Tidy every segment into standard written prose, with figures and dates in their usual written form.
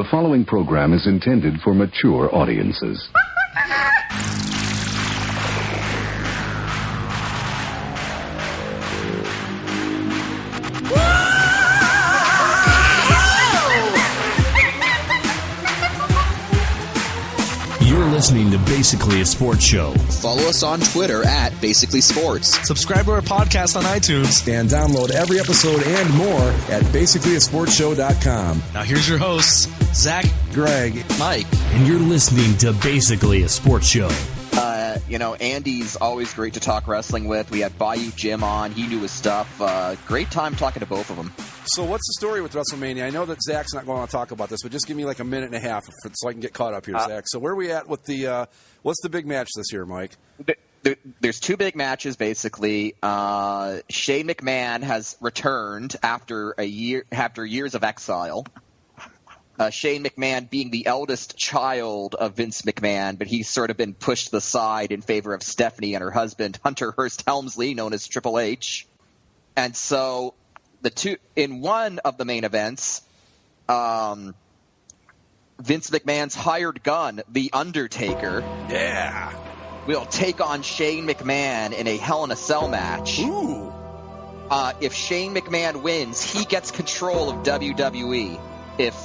following program is intended for mature audiences. You're listening to Basically a Sports Show. Follow us on Twitter at Basically Sports. Subscribe to our podcast on iTunes. And download every episode and more at basicallyasportshow.com. Now here's your hosts, Zach, Greg, Mike. And you're listening to Basically a Sports Show. Andy's always great to talk wrestling with. We had Bayou Jim on. He knew his stuff. Great time talking to both of them. So what's the story with WrestleMania? I know that Zach's not going to talk about this, but just give me like a minute and a half so I can get caught up here, Zach. So where are we at with the what's the big match this year, Mike? There's two big matches, basically. Shane McMahon has returned after years of exile. Shane McMahon being the eldest child of Vince McMahon, but he's sort of been pushed to the side in favor of Stephanie and her husband, Hunter Hearst Helmsley, known as Triple H. And so in one of the main events, Vince McMahon's hired gun, The Undertaker, will take on Shane McMahon in a Hell in a Cell match. Ooh. If Shane McMahon wins, he gets control of WWE. If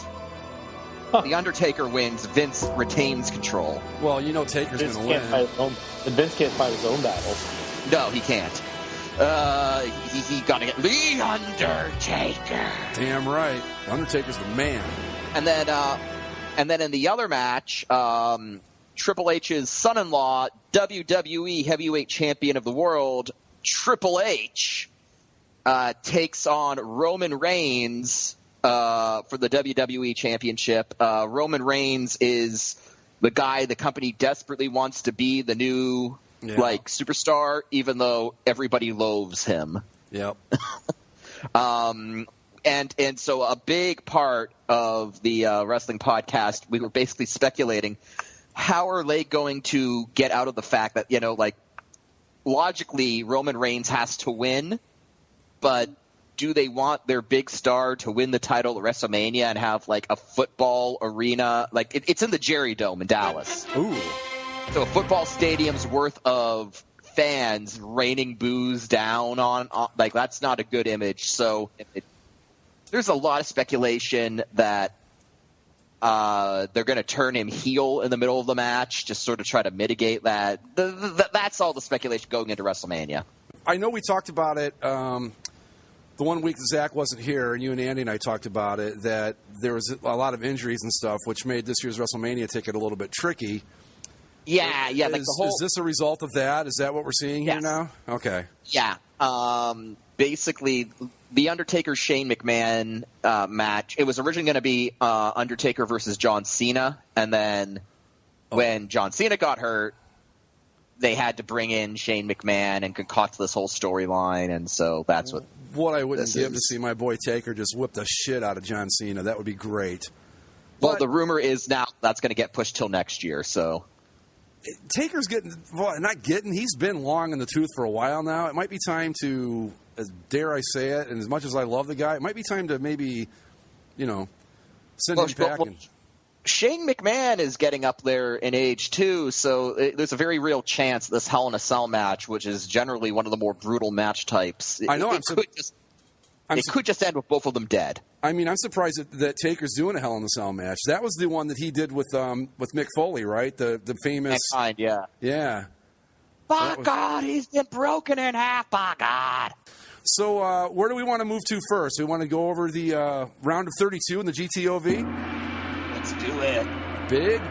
The Undertaker wins, Vince retains control. Well, you know Taker's going to win. Vince can't fight his own battles. No, he can't. He got to get The Undertaker. Damn right. The Undertaker's the man. And then in the other match, Triple H's son-in-law, WWE Heavyweight Champion of the World, Triple H, takes on Roman Reigns for the WWE Championship. Roman Reigns is the guy the company desperately wants to be the new superstar, even though everybody loathes him. Yep. And so a big part of the wrestling podcast, we were basically speculating, how are they going to get out of the fact that, logically Roman Reigns has to win, but do they want their big star to win the title at WrestleMania and have like a football arena? Like it's in the Jerry Dome in Dallas. Ooh. So a football stadium's worth of fans raining booze down on that's not a good image. So there's a lot of speculation that they're going to turn him heel in the middle of the match, just sort of try to mitigate that. That's all the speculation going into WrestleMania. I know we talked about it the one week that Zach wasn't here, and you and Andy and I talked about it, that there was a lot of injuries and stuff, which made this year's WrestleMania ticket a little bit tricky. Yeah. Is this a result of that? Is that what we're seeing here now? Okay. Yeah. Basically, the Undertaker Shane McMahon match, it was originally going to be Undertaker versus John Cena, and then when John Cena got hurt, they had to bring in Shane McMahon and concoct this whole storyline, and so that's what I wouldn't give to see my boy Taker just whip the shit out of John Cena. That would be great. Well, the rumor is now that's going to get pushed till next year, so Taker's he's been long in the tooth for a while now. It might be time to, dare I say it, and as much as I love the guy, it might be time to maybe, send him back. Shane McMahon is getting up there in age, too, so there's a very real chance this Hell in a Cell match, which is generally one of the more brutal match types, I know, it could just end with both of them dead. I mean, I'm surprised that Taker's doing a Hell in a Cell match. That was the one that he did with Mick Foley, right? The famous... Mankind, yeah. Yeah. By God, he's been broken in half, by God. So where do we want to move to first? We want to go over the round of 32 in the GTOV? Let's do it.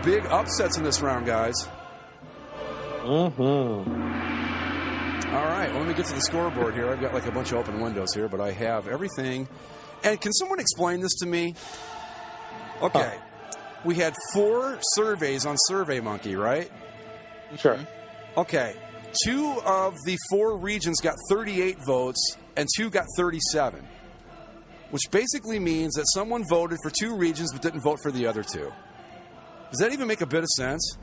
Big upsets in this round, guys. Mm-hmm. All right, well, let me get to the scoreboard here. I've got like a bunch of open windows here, but I have everything. And can someone explain this to me? Okay. We had 4 surveys on SurveyMonkey, right? Sure. Okay. 2 of the 4 regions got 38 votes, and 2 got 37. Which basically means that someone voted for 2 regions but didn't vote for the other 2. Does that even make a bit of sense?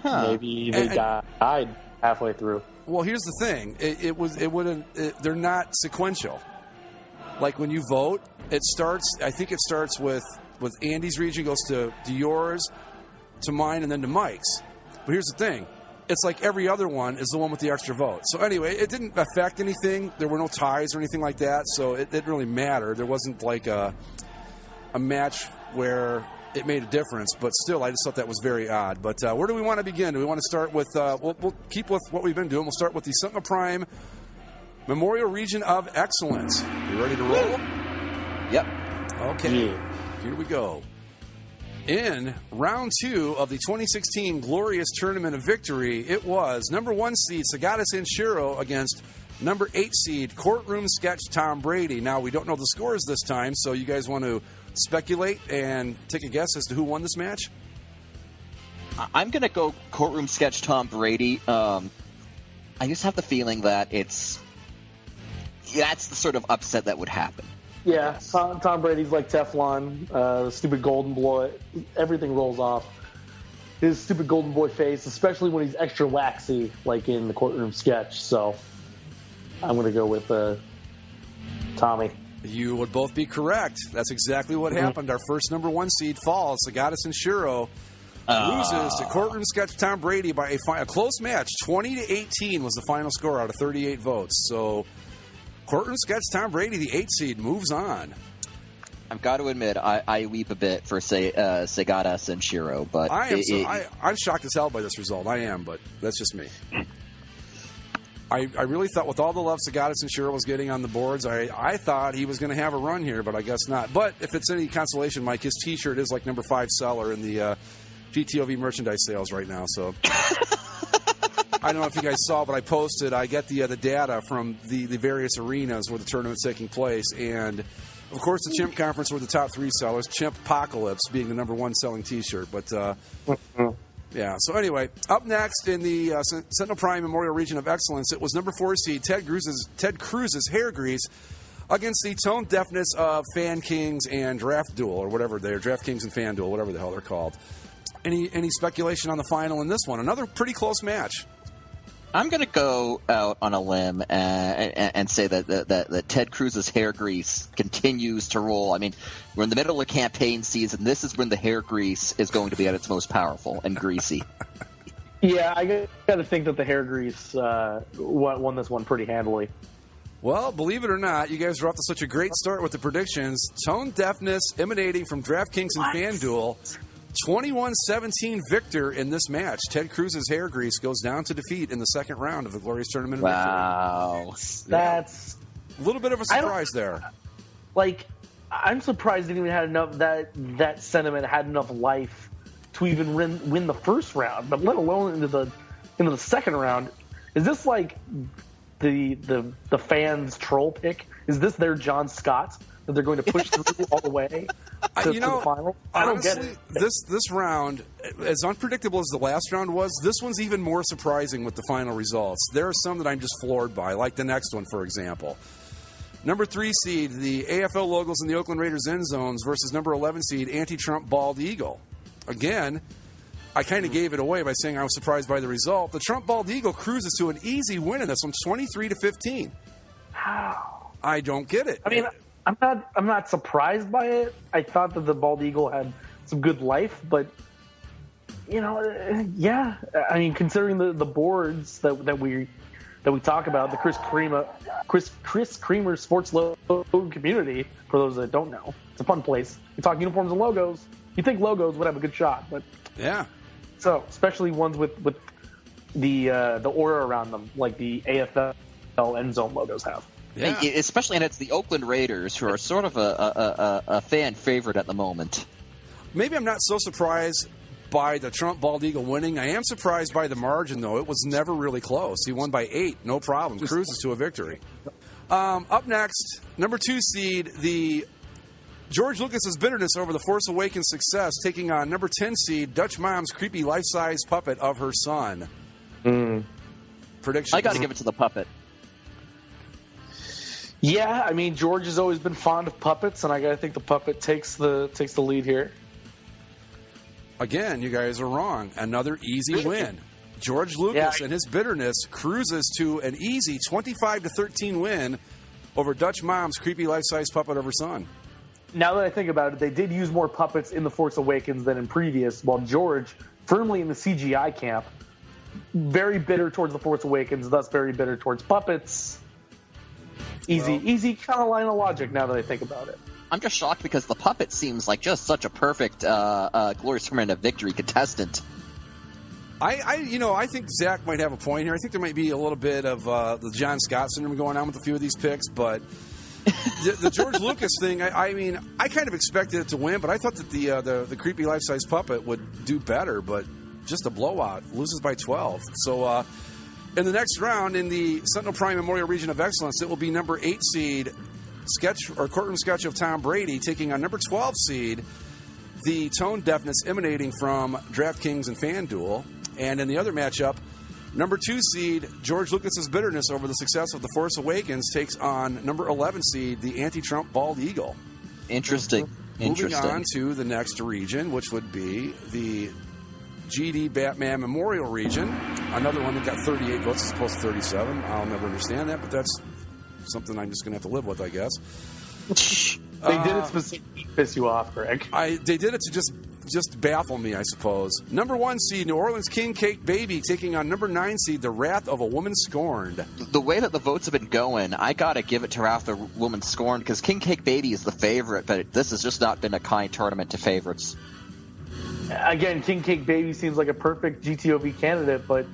Maybe they died halfway through. Well, here's the thing. They're not sequential. Like when you vote, I think it starts with with Andy's region goes to yours, to mine, and then to Mike's. But here's the thing. It's like every other one is the one with the extra vote. So anyway, it didn't affect anything. There were no ties or anything like that, so it didn't really matter. There wasn't like a match where it made a difference, but still, I just thought that was very odd. But where do we want to begin? Do we want to start with, we'll keep with what we've been doing. We'll start with the Sentinel Prime Memorial Region of Excellence. You ready to roll? Yep. Okay, Yeah. Here we go. In round 2 of the 2016 Glorious Tournament of Victory, it was number 1 seed Sagata Sanshiro against number 8 seed Courtroom Sketch Tom Brady. Now, we don't know the scores this time, so you guys want to speculate and take a guess as to who won this match? I'm going to go Courtroom Sketch Tom Brady. I just have the feeling that that's the sort of upset that would happen. Yeah, Tom Brady's like Teflon, the stupid golden boy. Everything rolls off his stupid golden boy face, especially when he's extra waxy, like in the Courtroom Sketch. So I'm going to go with Tommy. You would both be correct. That's exactly what happened. Our first number 1 seed falls. Sagata Sanshiro loses to Courtroom Sketch Tom Brady by a close match. 20-18 was the final score out of 38 votes. So Courtroom Sketch Tom Brady, the 8 seed, moves on. I've got to admit, I weep a bit for Sagata Sanshiro, but I'm shocked as hell by this result. I am, but that's just me. I really thought with all the love Sagata Sanshiro was getting on the boards, I thought he was going to have a run here, but I guess not. But if it's any consolation, Mike, his T-shirt is like number 5 seller in the GTOV merchandise sales right now. So I don't know if you guys saw, but I posted. I get the data from the various arenas where the tournament's taking place, and of course the Chimp Conference were the top 3 sellers. Chimp Apocalypse being the number 1 selling T-shirt, but. Yeah, so anyway, up next in the Sentinel Prime Memorial Region of Excellence, it was number 4 seed Ted Cruz's Hair Grease against the Tone Deafness of Fan Kings and Draft Duel, or whatever they're, Draft Kings and Fan Duel, whatever the hell they're called. Any speculation on the final in this one? Another pretty close match. I'm going to go out on a limb and say that Ted Cruz's Hair Grease continues to roll. I mean, we're in the middle of campaign season. This is when the hair grease is going to be at its most powerful and greasy. Yeah, I got to think that the Hair Grease won this one pretty handily. Well, believe it or not, you guys are off to such a great start with the predictions. Tone Deafness emanating from DraftKings and FanDuel. 21-17 victor in this match. Ted Cruz's Hair Grease goes down to defeat in the second round of the Glorious Tournament of Wow. Victory. That's a little bit of a surprise there. Like, I'm surprised it even had enough that sentiment had enough life to even win the first round, but let alone into the second round. Is this like the fans' troll pick? Is this their John Scott that they're going to push through all the way to the final? I don't honestly, get it. This round, as unpredictable as the last round was, this one's even more surprising with the final results. There are some that I'm just floored by, like the next one, for example. Number 3 seed, the AFL logos in the Oakland Raiders end zones versus number 11 seed, Anti-Trump Bald Eagle. Again, I kind of gave it away by saying I was surprised by the result. The Trump Bald Eagle cruises to an easy win in this one, 23-15. How? I don't get it. I mean, I'm not surprised by it. I thought that the Bald Eagle had some good life, but yeah. I mean, considering the boards that we talk about, the Chris Creamer Sports Logo community, for those that don't know, it's a fun place. You talk uniforms and logos. You think logos would have a good shot, but yeah. So especially ones with the aura around them, like the AFL end zone logos have. Yeah. Especially, and it's the Oakland Raiders, who are sort of a fan favorite at the moment. Maybe I'm not so surprised by the Trump Bald Eagle winning. I am surprised by the margin, though. It was never really close. He won by 8, no problem. Cruises to a victory. Up next, number 2 seed, the George Lucas's bitterness over the Force Awakens success, taking on number 10 seed, Dutch Mom's creepy life-size puppet of her son. Predictions? I got to give it to the puppet. Yeah, I mean, George has always been fond of puppets, and I gotta think the puppet takes the lead here. Again, you guys are wrong. Another easy win. George Lucas and his bitterness cruises to an easy 25-13 win over Dutch Mom's creepy life-size puppet of her son. Now that I think about it, they did use more puppets in The Force Awakens than in previous, while George, firmly in the CGI camp, very bitter towards The Force Awakens, thus very bitter towards puppets. Easy kind of line of logic now that I think about it. I'm just shocked because the puppet seems like just such a perfect Glorious Tournament of Victory contestant. I think Zach might have a point here. I think there might be a little bit of the John Scott syndrome going on with a few of these picks, but the George Lucas thing, I mean, I kind of expected it to win, but I thought that the creepy life-size puppet would do better, but just a blowout, loses by 12. So in the next round, in the Sentinel Prime Memorial Region of Excellence, it will be number 8 seed Courtroom Sketch of Tom Brady taking on number 12 seed the Tone Deafness emanating from DraftKings and FanDuel. And in the other matchup, number 2 seed George Lucas's bitterness over the success of The Force Awakens takes on number 11 seed the anti-Trump Bald Eagle. Interesting. Moving on to the next region, which would be the GD Batman Memorial region. Another one that got 38 votes as opposed to 37. I'll never understand that, but that's something I'm just going to have to live with, I guess. They did it specifically to piss you off, Greg. They did it to just baffle me, I suppose. Number 1 seed New Orleans King Cake Baby taking on number 9 seed The Wrath of a Woman Scorned. The way that the votes have been going, I gotta give it to Wrath of a Woman Scorned because King Cake Baby is the favorite, but this has just not been a kind tournament to favorites. Again, King Cake Baby seems like a perfect GTOV candidate, but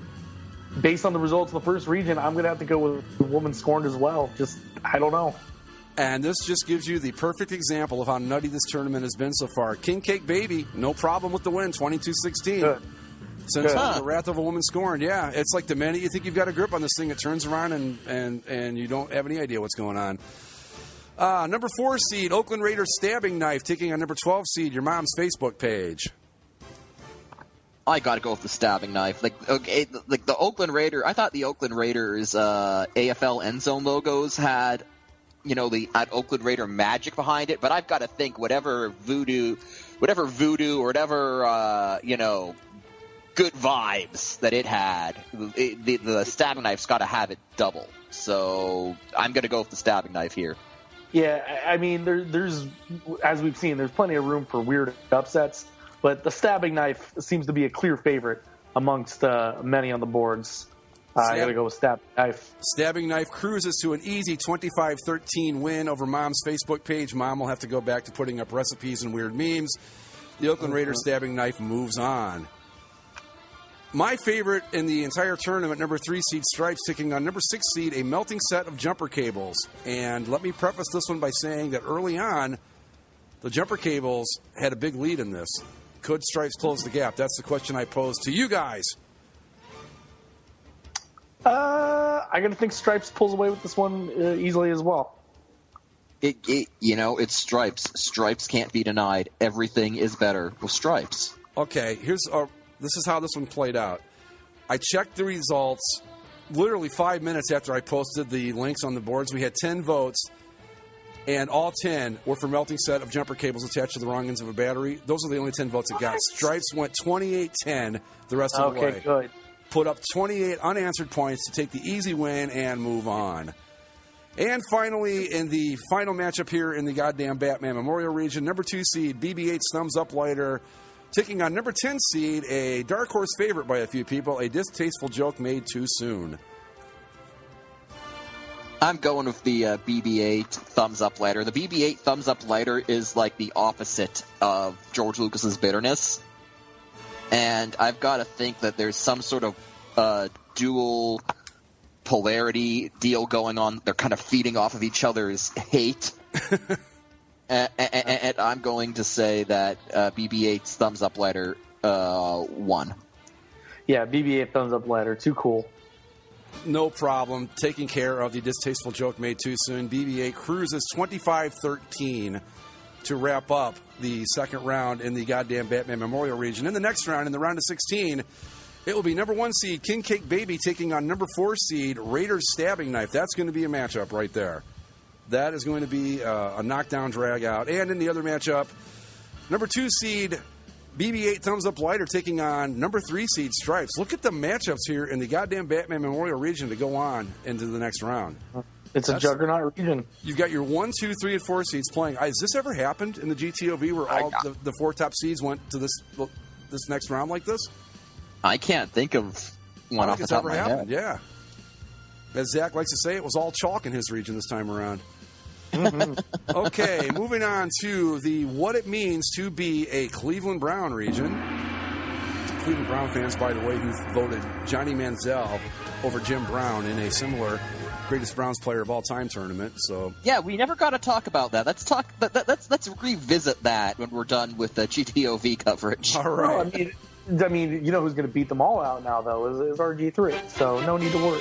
based on the results of the first region, I'm going to have to go with the Woman Scorned as well. Just, I don't know. And this just gives you the perfect example of how nutty this tournament has been so far. King Cake Baby, no problem with the win, 22-16. Good. Since The Wrath of a Woman Scorned, yeah. It's like the minute you think you've got a grip on this thing, it turns around and you don't have any idea what's going on. Number 4 seed, Oakland Raiders Stabbing Knife, taking on number 12 seed, Your Mom's Facebook page. I gotta go with the Stabbing Knife. Like the Oakland Raider. I thought the Oakland Raiders AFL end zone logos had, the Oakland Raider magic behind it. But I've got to think whatever voodoo, or whatever good vibes that it had, the Stabbing Knife's got to have it double. So I'm gonna go with the Stabbing Knife here. Yeah, I mean, there's as we've seen, there's plenty of room for weird upsets. But the Stabbing Knife seems to be a clear favorite amongst many on the boards. I got to go with Stabbing Knife. Stabbing Knife cruises to an easy 25-13 win over Mom's Facebook page. Mom will have to go back to putting up recipes and weird memes. The Oakland Raiders Stabbing Knife moves on. My favorite in the entire tournament, number 3 seed Stripes, taking on number 6 seed a melting set of jumper cables. And let me preface this one by saying that early on, the jumper cables had a big lead in this. Could Stripes close the gap? That's the question I pose to you guys. I got to think Stripes pulls away with this one easily as well. It's Stripes. Stripes can't be denied. Everything is better with Stripes. Okay, this is how this one played out. I checked the results literally 5 minutes after I posted the links on the boards. We had 10 votes. And all 10 were for melting set of jumper cables attached to the wrong ends of a battery. Those are the only 10 votes it got. Stripes went 28-10 the rest of the way. Okay, good. Put up 28 unanswered points to take the easy win and move on. And finally, in the final matchup here in the goddamn Batman Memorial region, number 2 seed BB-8's Thumbs Up Lighter taking on number 10 seed, a dark horse favorite by a few people, a distasteful joke made too soon. I'm going with the BB-8 Thumbs Up Lighter. The BB-8 Thumbs Up Lighter is like the opposite of George Lucas's bitterness. And I've got to think that there's some sort of dual polarity deal going on. They're kind of feeding off of each other's hate. And I'm going to say that BB-8's Thumbs Up Lighter won. Yeah, BB-8 Thumbs Up Lighter. Too cool. No problem. Taking care of the distasteful joke made too soon. BB-8 cruises 25-13 to wrap up the second round in the goddamn Batman Memorial region. In the next round, in the round of 16, it will be number 1 seed King Cake Baby taking on number 4 seed Raiders Stabbing Knife. That's going to be a matchup right there. That is going to be a knockdown drag out. And in the other matchup, number 2 seed BB-8 Thumbs Up Lighter taking on number 3 seed Stripes. Look at the matchups here in the goddamn Batman Memorial region to go on into the next round. It's a juggernaut region. You've got your 1, 2, 3, and 4 seeds playing. Has this ever happened in the GTOV where all the 4 top seeds went to this next round like this? I can't think of one off the top of my head. Yeah. As Zach likes to say, it was all chalk in his region this time around. Okay, moving on to what it means to be a Cleveland Brown region. Cleveland Brown fans, by the way, who voted Johnny Manziel over Jim Brown in a similar greatest Browns player of all time tournament. So yeah, we never got to talk about that. Let's talk. Let's revisit that when we're done with the GTOV coverage. All right. Well, I mean, you know who's going to beat them all out now, though, is RG3. So no need to worry.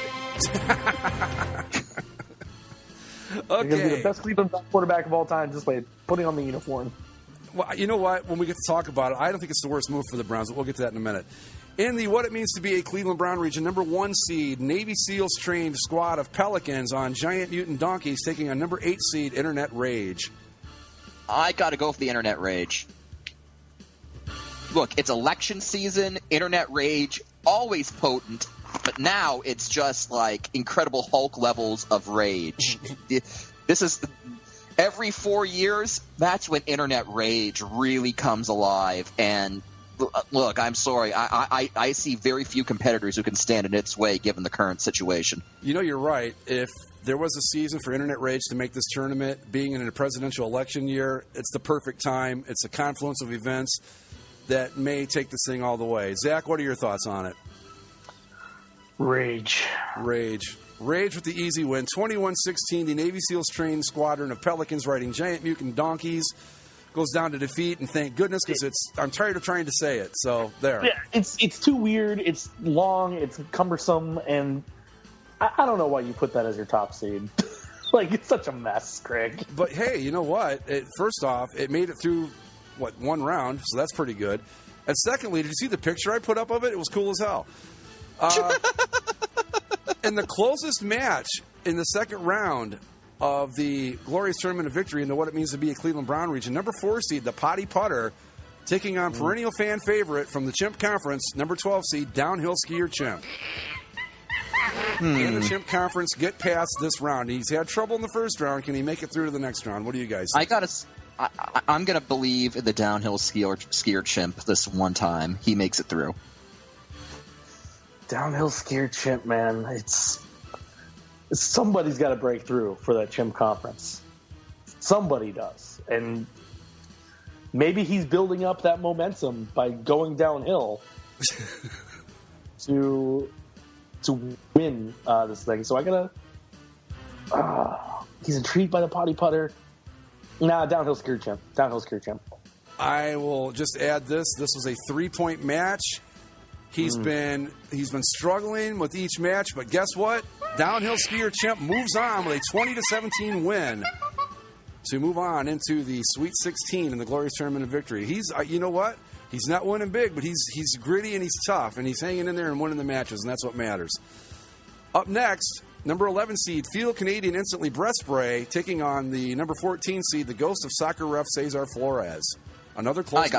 Okay. He's going to be the best Cleveland quarterback of all time just by putting on the uniform. Well, you know what? When we get to talk about it, I don't think it's the worst move for the Browns, but we'll get to that in a minute. In the what it means to be a Cleveland Brown region, number 1 seed, Navy SEALs trained squad of Pelicans on Giant Mutant Donkeys taking on number 8 seed, Internet Rage. I got to go for the Internet Rage. Look, it's election season, Internet Rage, always potent, but now it's just like Incredible Hulk levels of rage. This is every 4 years, that's when Internet Rage really comes alive. And look, I'm sorry, I see very few competitors who can stand in its way given the current situation. You know, you're right. If there was a season for Internet Rage to make this tournament, being in a presidential election year, it's the perfect time. It's a confluence of events that may take this thing all the way. Zach, what are your thoughts on it? Rage with the easy win. 21-16, the Navy SEALs trained squadron of Pelicans riding Giant Mutant Donkeys goes down to defeat, and thank goodness, because I'm tired of trying to say it. So there. Yeah, it's too weird. It's long. It's cumbersome, and I don't know why you put that as your top seed. Like, it's such a mess, Craig. But hey, you know what? First off, it made it through one round, so that's pretty good. And secondly, did you see the picture I put up of it? It was cool as hell. And the closest match in the second round of the glorious tournament of victory and what it means to be a Cleveland Brown region, number 4 seed, the Potty Putter, taking on perennial fan favorite from the Chimp Conference, number 12 seed, Downhill Skier Chimp. Can the Chimp Conference get past this round? He's had trouble in the first round. Can he make it through to the next round? What do you guys think? I'm going to believe in the Downhill Skier Chimp this one time. He makes it through. Downhill Skier Chimp, man. Somebody's got to break through for that Chimp Conference. Somebody does. And maybe he's building up that momentum by going downhill to win this thing. So I got to... he's intrigued by the Potty Putter. Nah, Downhill Skier Chimp. Downhill Skier Chimp. I will just add this. This was a 3-point match. He's been struggling with each match, but guess what? Downhill Skier Chimp moves on with a 20-17 win to move on into the Sweet 16 in the glorious tournament of victory. He's, you know what? He's not winning big, but he's gritty and he's tough, and he's hanging in there and winning the matches, and that's what matters. Up next, number 11 seed, Field Canadian Instantly Breath Spray, taking on the number 14 seed, the ghost of soccer ref Cesar Flores. Another close match.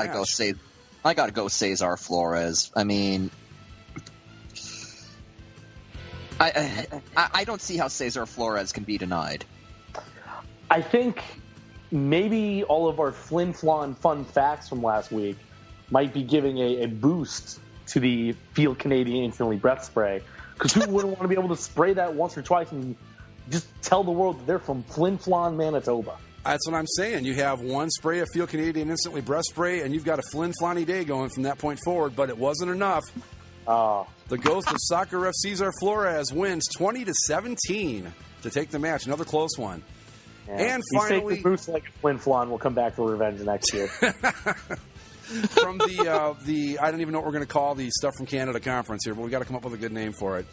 I got to go Cesar Flores. I mean, I don't see how Cesar Flores can be denied. I think maybe all of our flim-flam fun facts from last week might be giving a boost to the Field Canadian Instantly Breath Spray. Because who wouldn't want to be able to spray that once or twice and just tell the world that they're from Flin-Flon, Manitoba? That's what I'm saying. You have one spray of Field Canadian Instantly Breath Spray, and you've got a Flin-Flonny day going from that point forward, but it wasn't enough. The ghost of soccer ref Cesar Flores wins 20-17 to take the match. Another close one. Yeah. And finally, Bruce like Flin-Flon will come back for revenge next year. From the I don't even know what we're going to call the stuff from Canada conference here, but we got to come up with a good name for it.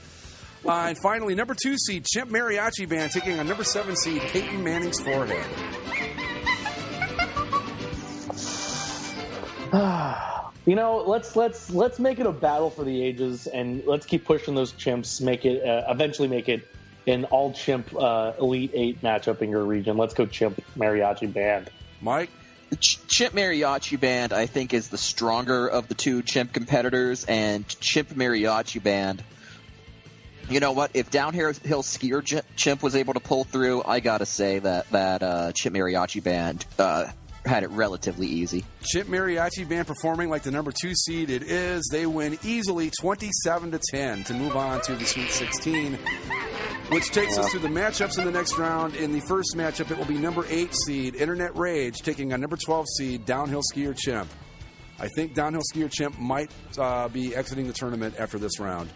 And finally, number 2 seed Chimp Mariachi Band taking on number 7 seed Peyton Manning's Forehead. You know, let's make it a battle for the ages, and let's keep pushing those chimps. Make it eventually make it an all chimp Elite 8 matchup in your region. Let's go Chimp Mariachi Band. Mike? Chimp Mariachi Band, I think, is the stronger of the two chimp competitors, and Chimp Mariachi Band, You know what? If Downhill Skier Chimp was able to pull through, I gotta say that Chimp Mariachi Band had it relatively easy. Chimp Mariachi Band performing like the number 2 seed it is. They win easily 27-10 to move on to the Sweet 16, which takes us to the matchups in the next round. In the first matchup, it will be number 8 seed Internet Rage taking on number 12 seed Downhill Skier Chimp. I think Downhill Skier Chimp might be exiting the tournament after this round.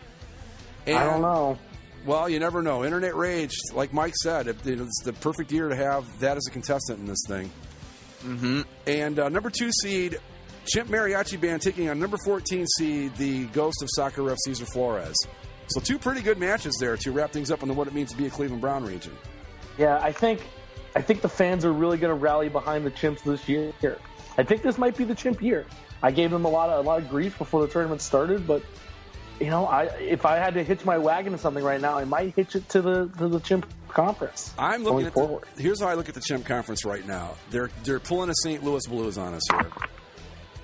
And, I don't know. Well, you never know. Internet Rage, like Mike said, it's the perfect year to have that as a contestant in this thing. Mm-hmm. And number 2 seed Chimp Mariachi Band taking on number 14 seed the Ghost of Soccer Ref Cesar Flores. So 2 pretty good matches there to wrap things up on what it means to be a Cleveland Brown region. Yeah, I think the fans are really going to rally behind the Chimps this year. I think this might be the Chimp year. I gave them a lot of grief before the tournament started, but you know, if I had to hitch my wagon to something right now, I might hitch it to the Chimp Conference. I'm looking at here's how I look at the Chimp Conference right now. They're pulling a St. Louis Blues on us here.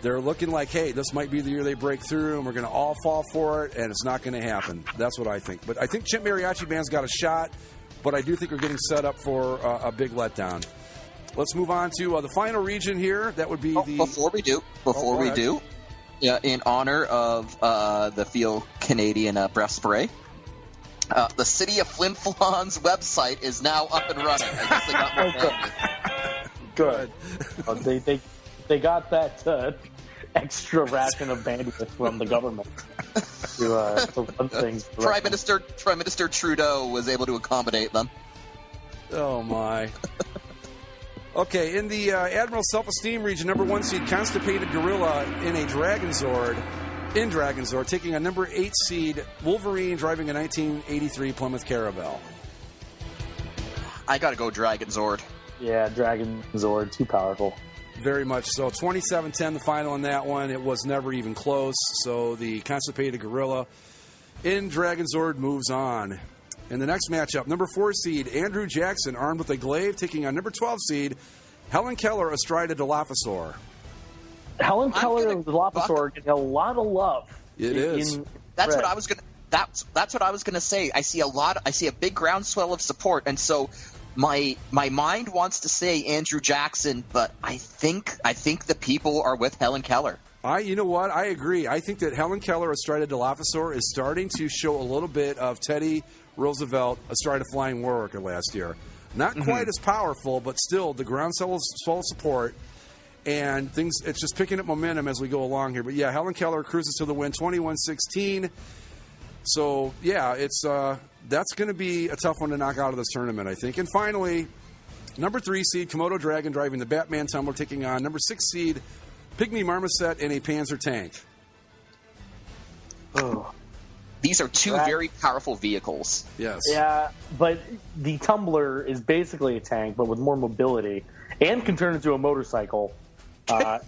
They're looking like, hey, this might be the year they break through, and we're going to all fall for it, and it's not going to happen. That's what I think. But I think Chimp Mariachi Band's got a shot, but I do think we're getting set up for a big letdown. Let's move on to the final region here. That would be Before we do, yeah, in honor of the Feel Canadian breath spray, the City of Flin Flon's website is now up and running. I guess they got more bandwidth. Good. They got that extra ration of bandwidth from the government to run things. Prime Minister Trudeau was able to accommodate them. Oh my. Okay, in the Admiral Self-Esteem region, number 1 seed Constipated Gorilla in Dragonzord, taking a number 8 seed Wolverine driving a 1983 Plymouth Caravelle. I gotta go Dragonzord. Yeah, Dragonzord, too powerful. Very much so. 27-10 the final in that one. It was never even close, so the Constipated Gorilla in Dragonzord moves on. In the next matchup, number 4 seed Andrew Jackson, armed with a glaive, taking on number 12 seed Helen Keller astride a Dilophosaur. Helen Keller and Dilophosaur getting a lot of love. It is. That's what I was gonna. That's what I was gonna say. I see a big groundswell of support, and so my mind wants to say Andrew Jackson, but I think the people are with Helen Keller. You know what? I agree. I think that Helen Keller astride a Dilophosaur is starting to show a little bit of Teddy Roosevelt astride a flying war worker last year. Not quite as powerful, but still the groundswell of support, and things. It's just picking up momentum as we go along here. But yeah, Helen Keller cruises to the win, 21-16. So yeah, it's that's going to be a tough one to knock out of this tournament, I think. And finally, number 3 seed Komodo Dragon driving the Batman Tumbler, taking on number 6 seed Pygmy Marmoset in a Panzer tank. Oh. These are 2 very powerful vehicles. Yes. Yeah, but the Tumbler is basically a tank, but with more mobility, and can turn into a motorcycle.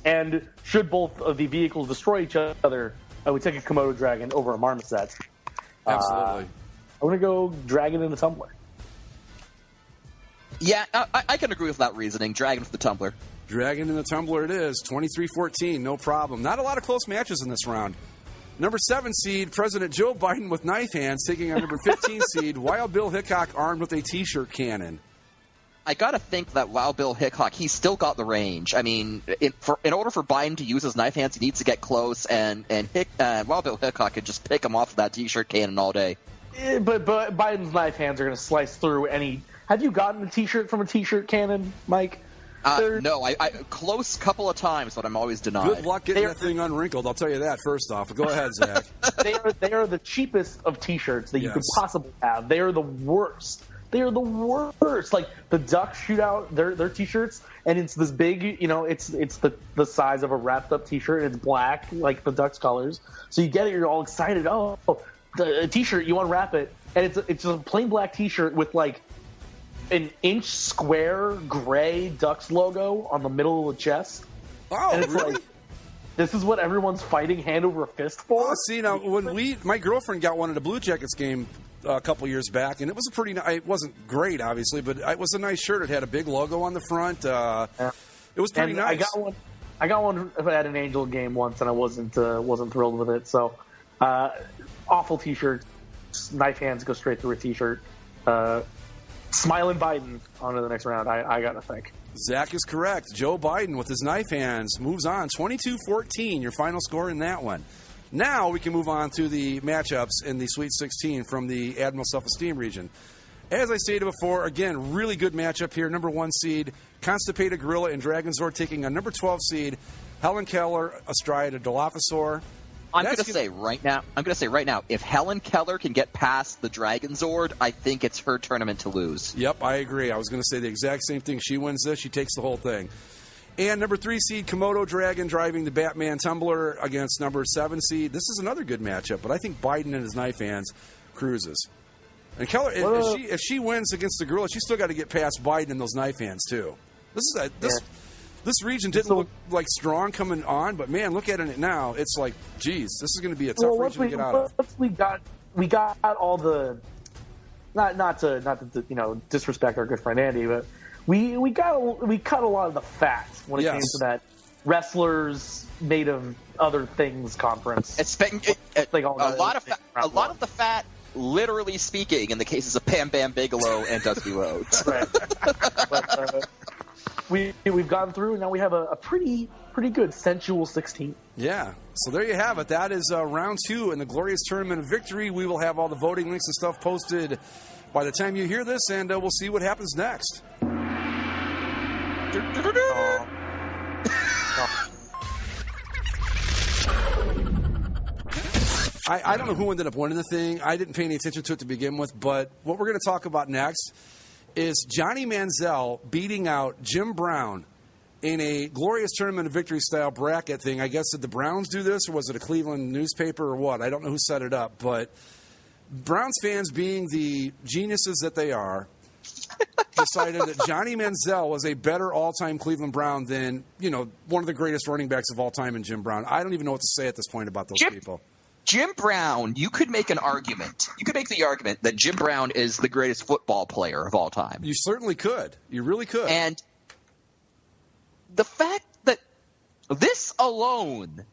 And should both of the vehicles destroy each other, I would take a Komodo Dragon over a Marmoset. Absolutely. I'm going to go Dragon in the Tumbler. Yeah, I can agree with that reasoning. Dragon for the Tumbler. Dragon in the Tumbler it is, 23-14, no problem. Not a lot of close matches in this round. Number 7 seed, President Joe Biden with knife hands, taking on number 15 seed, Wild Bill Hickok armed with a T-shirt cannon. I gotta think that Wild Bill Hickok, he's still got the range. I mean, in order for Biden to use his knife hands, he needs to get close, and Wild Bill Hickok could just pick him off with that T-shirt cannon all day. But Biden's knife hands are going to slice through any... Have you gotten a T-shirt from a T-shirt cannon, Mike? No, I close couple of times, but I'm always denied. Good luck getting that thing unwrinkled, I'll tell you that first off. Go ahead, Zach. They are the cheapest of T-shirts that you could possibly have. They are the worst. They are the worst. Like, the Ducks shoot out their T-shirts, and it's this big, it's the size of a wrapped-up T-shirt, and it's black, like the Ducks colors. So you get it, you're all excited. Oh, a T-shirt, you unwrap it, and it's a plain black T-shirt with, like, an inch square gray Ducks logo on the middle of the chest. Oh, and it's really? like, this is what everyone's fighting hand over fist for? Oh, see, now, my girlfriend got one at a Blue Jackets game a couple years back, and it was it wasn't great, obviously, but it was a nice shirt. It had a big logo on the front. It was pretty nice. I got one at an Angel game once, and I wasn't thrilled with it. So, awful T-shirt. knife hands go straight through a T-shirt. Smiling Biden on to the next round, I got to think. Zach is correct. Joe Biden with his knife hands moves on. 22-14, your final score in that one. Now we can move on to the matchups in the Sweet 16 from the Admiral Self-Esteem region. As I stated before, again, really good matchup here. Number 1 seed, Constipated Gorilla and Dragonzord taking on number 12 seed, Helen Keller astride a Dilophosaur. I'm going to say right now, if Helen Keller can get past the Dragonzord, I think it's her tournament to lose. Yep, I agree. I was going to say the exact same thing. She wins this, she takes the whole thing. And number 3 seed, Komodo Dragon driving the Batman Tumbler against number 7 seed. This is another good matchup, but I think Biden and his knife hands cruises. And Keller, if she wins against the Gorilla, she's still got to get past Biden and those knife hands too. This region didn't look like strong coming on, but man, look at it now. It's like, geez, this is going to be a tough region to get out of. We got all the not to disrespect our good friend Andy, but we cut a lot of the fat when it came to that wrestlers made of other things conference. A lot of the fat. Literally speaking, in the cases of Bam Bam Bigelow and Dusty Rhodes. Right. But, we've gone through, and now we have a pretty good sensual 16. Yeah. So there you have it. That is round 2 in the Glorious Tournament of Victory. We will have all the voting links and stuff posted by the time you hear this, and we'll see what happens next. I don't know who ended up winning the thing. I didn't pay any attention to it to begin with, but what we're going to talk about next is Johnny Manziel beating out Jim Brown in a Glorious Tournament of Victory style bracket thing. I guess did the Browns do this, or was it a Cleveland newspaper or what? I don't know who set it up, but Browns fans, being the geniuses that they are, decided that Johnny Manziel was a better all-time Cleveland Brown than, one of the greatest running backs of all time in Jim Brown. I don't even know what to say at this point about those people. Jim Brown, you could make an argument. You could make the argument that Jim Brown is the greatest football player of all time. You certainly could. You really could. And the fact that this alone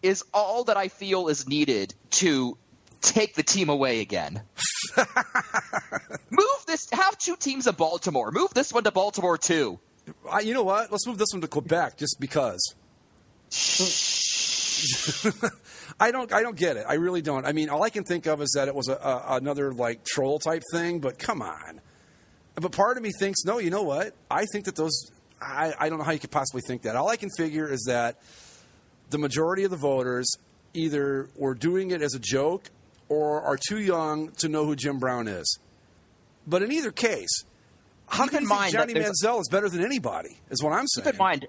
is all that I feel is needed to take the team away again. Move this. Have 2 teams in Baltimore. Move this one to Baltimore too. You know what? Let's move this one to Quebec just because. I don't get it. I really don't. I mean, all I can think of is that it was another like troll type thing. But come on. But part of me thinks, no. You know what? I think that those. I don't know how you could possibly think that. All I can figure is that the majority of the voters either were doing it as a joke or are too young to know who Jim Brown is. But in either case, how can you think Johnny Manziel is better than anybody? Is what I'm saying.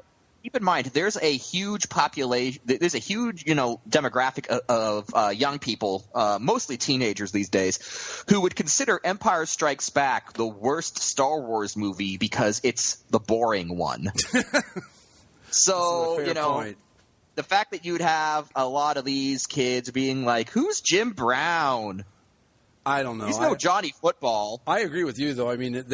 Keep in mind, there's a huge population. There's a huge, demographic of young people, mostly teenagers these days, who would consider Empire Strikes Back the worst Star Wars movie because it's the boring one. So, point. The fact that you'd have a lot of these kids being like, "Who's Jim Brown?" I don't know. He's no Johnny Football. I agree with you, though. I mean,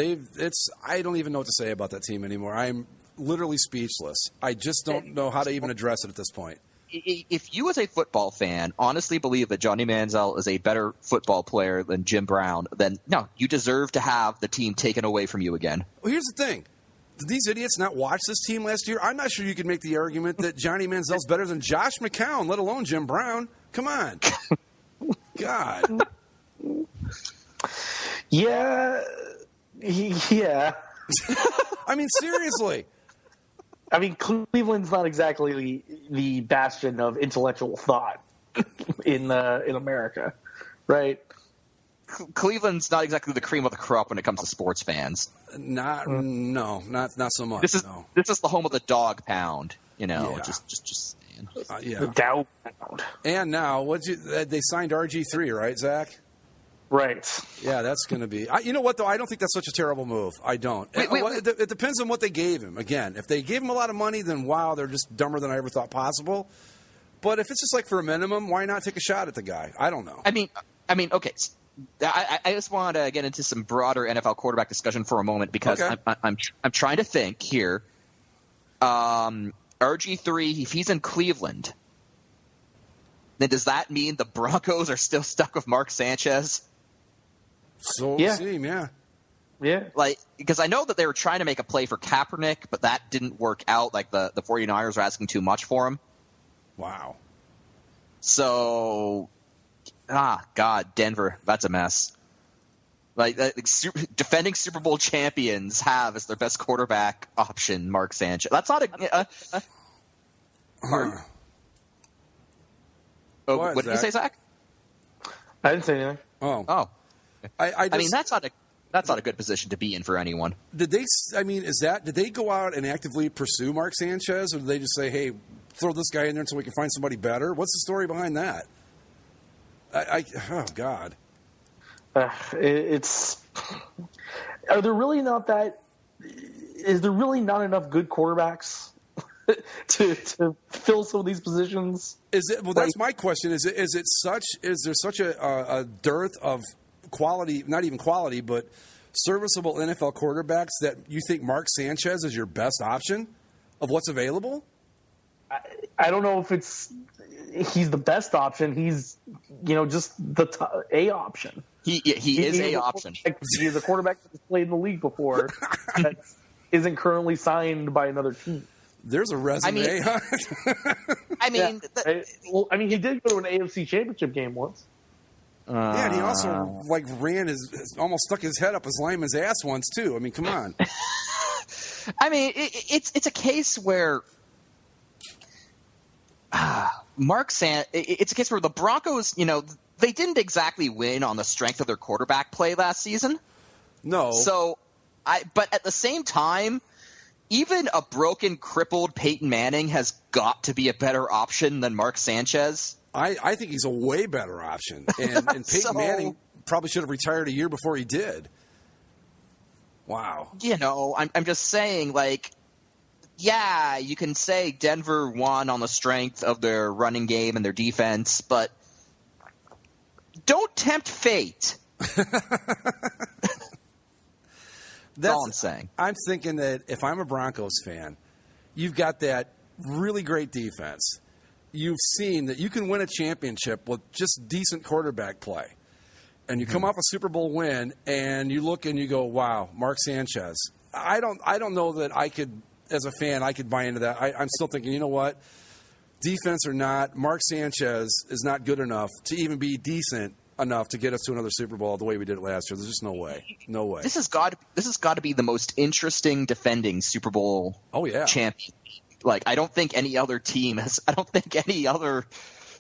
I don't even know what to say about that team anymore. I'm literally speechless. I just don't know how to even address it at this point. If you, as a football fan, honestly believe that Johnny Manziel is a better football player than Jim Brown, then no, you deserve to have the team taken away from you again. Well, here's the thing. Did these idiots not watch this team last year? I'm not sure you could make the argument that Johnny Manziel's better than Josh McCown, let alone Jim Brown. Come on. God. Yeah. I mean, seriously. I mean, Cleveland's not exactly the bastion of intellectual thought in America, right? Cleveland's not exactly the cream of the crop when it comes to sports fans. Not so much. This is the home of the dog pound. Just saying. Yeah. The Dow pound. And now, they signed RG3, right, Zach? Right. Yeah, that's going to be. You know what, though? I don't think that's such a terrible move. I don't. It depends on what they gave him. Again, if they gave him a lot of money, then wow, they're just dumber than I ever thought possible. But if it's just like for a minimum, why not take a shot at the guy? I don't know. I mean, okay. I just want to get into some broader NFL quarterback discussion for a moment because I'm trying to think here. RG3, if he's in Cleveland, then does that mean the Broncos are still stuck with Mark Sanchez? So it would seem, yeah. Yeah. Like, because I know that they were trying to make a play for Kaepernick, but that didn't work out. Like, the 49ers were asking too much for him. Wow. So, God, Denver, that's a mess. Like, defending Super Bowl champions have as their best quarterback option Mark Sanchez. That's not a. What did you say, Zach? I didn't say anything. Oh. I mean, that's not a good position to be in for anyone. Did they go out and actively pursue Mark Sanchez, or did they just say, hey, throw this guy in there so we can find somebody better? What's the story behind that? Oh, God. Is there really not enough good quarterbacks to fill some of these positions? That's my question. Is there such a dearth of quality, not even quality, but serviceable NFL quarterbacks that you think Mark Sanchez is your best option of what's available? I don't know if he's the best option. He's, just the A option. He is a option. He's a quarterback that's played in the league before that isn't currently signed by another team. There's a resume. He did go to an AFC Championship game once. Yeah, and he also almost stuck his head up his lineman's ass once too. I mean, come on. I mean, it's a case where it's a case where the Broncos, they didn't exactly win on the strength of their quarterback play last season. No. So, but at the same time, even a broken, crippled Peyton Manning has got to be a better option than Mark Sanchez. I think he's a way better option. And Peyton Manning probably should have retired a year before he did. Wow. I'm just saying, you can say Denver won on the strength of their running game and their defense, but don't tempt fate. That's all I'm saying. I'm thinking that if I'm a Broncos fan, you've got that really great defense. You've seen that you can win a championship with just decent quarterback play. And you come off a Super Bowl win, and you look and you go, wow, Mark Sanchez. I don't know that I could, as a fan, I could buy into that. I'm still thinking, you know what? Defense or not, Mark Sanchez is not good enough to even be decent enough to get us to another Super Bowl the way we did it last year. There's just no way. No way. This has got to be the most interesting defending Super Bowl champion. I don't think any other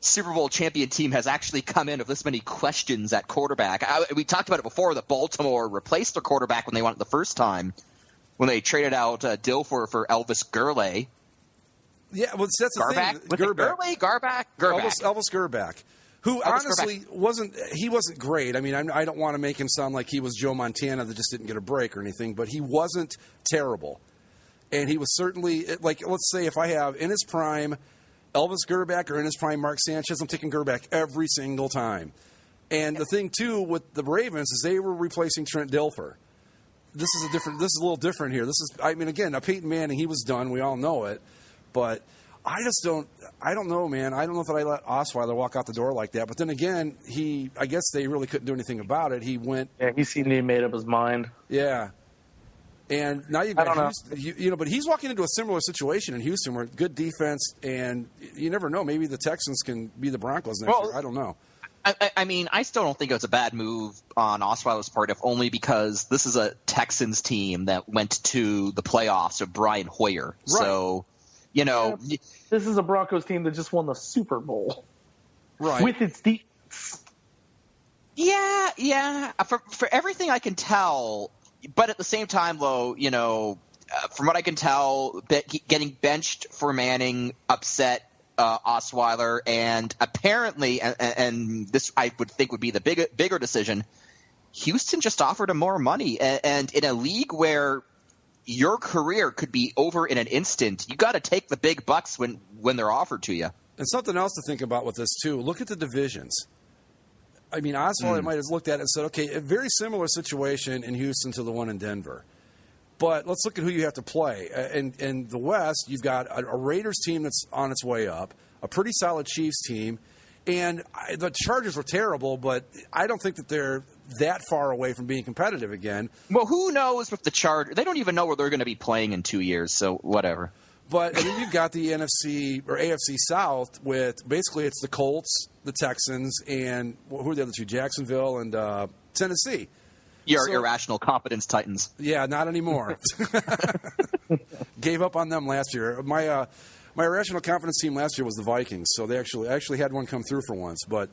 Super Bowl champion team has actually come in with this many questions at quarterback. We talked about it before that Baltimore replaced their quarterback when they won it the first time, when they traded out Dilfer for Elvis Gurley. Yeah, well, that's the thing. Garback? Elvis Gurback, who honestly wasn't great. I mean, I don't want to make him sound like he was Joe Montana that just didn't get a break or anything, but he wasn't terrible. And he was certainly, let's say if I have in his prime Elvis Gurback or in his prime Mark Sanchez, I'm taking Gurback every single time. And the thing, too, with the Ravens is they were replacing Trent Dilfer. This is a little different here. Again, Peyton Manning, he was done. We all know it. But I don't know, man. I don't know if I let Osweiler walk out the door like that. But then again, I guess they really couldn't do anything about it. He went. Yeah, he seemed to have made up his mind. Yeah. And now you've got Houston, but he's walking into a similar situation in Houston where good defense, and you never know. Maybe the Texans can be the Broncos next year. I don't know. I still don't think it was a bad move on Osweiler's part, if only because this is a Texans team that went to the playoffs with Brian Hoyer. Right. So, this is a Broncos team that just won the Super Bowl, right? With its defense. Yeah. For everything I can tell. But at the same time, though, from what I can tell, getting benched for Manning upset Osweiler, and apparently, and this I would think would be the bigger decision, Houston just offered him more money. And in a league where your career could be over in an instant, you got to take the big bucks when they're offered to you. And something else to think about with this, too. Look at the divisions. I mean, Osweiler might have looked at it and said, okay, a very similar situation in Houston to the one in Denver. But let's look at who you have to play. In the West, you've got a Raiders team that's on its way up, a pretty solid Chiefs team, And the Chargers were terrible, but I don't think that they're that far away from being competitive again. Well, who knows with the Chargers? They don't even know where they're going to be playing in 2 years, so whatever. But then you've got the NFC or AFC South with basically it's the Colts, the Texans, and who are the other two? Jacksonville and Tennessee. Your irrational competence Titans. Yeah, not anymore. Gave up on them last year. My irrational confidence team last year was the Vikings, so they actually had one come through for once. But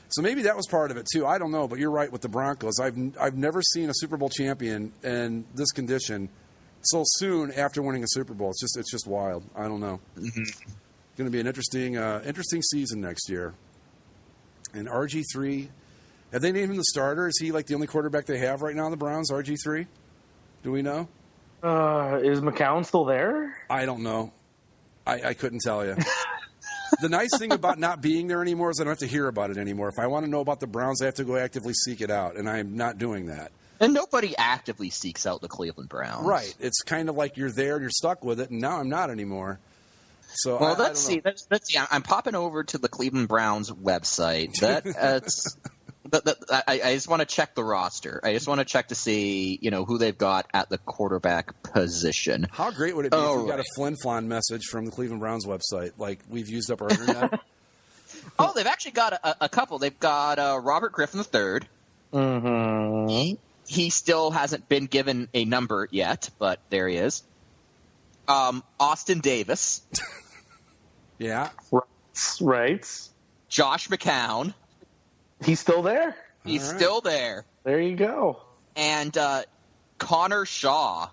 so maybe that was part of it too. I don't know, but you're right with the Broncos. I've never seen a Super Bowl champion in this condition so soon after winning a Super Bowl. It's just wild. I don't know. Mm-hmm. It's going to be an interesting season next year. And RG3, have they named him the starter? Is he like the only quarterback they have right now in the Browns? RG3? Do we know? Is McCown still there? I don't know. I couldn't tell you. The nice thing about not being there anymore is I don't have to hear about it anymore. If I want to know about the Browns, I have to go actively seek it out, and I'm not doing that. And nobody actively seeks out the Cleveland Browns. Right. It's kind of like you're there and you're stuck with it, and now I'm not anymore. So well, let's see. Let's see. I'm popping over to the Cleveland Browns website. I just want to check the roster. I just want to check to see, who they've got at the quarterback position. How great would it be if we got a Flin-Flon message from the Cleveland Browns website, like we've used up our internet? Oh, they've actually got a couple. They've got Robert Griffin III. Mm-hmm. He still hasn't been given a number yet, but there he is. Austin Davis. Yeah. Right. Josh McCown. He's still there? He's still there. There you go. And Connor Shaw.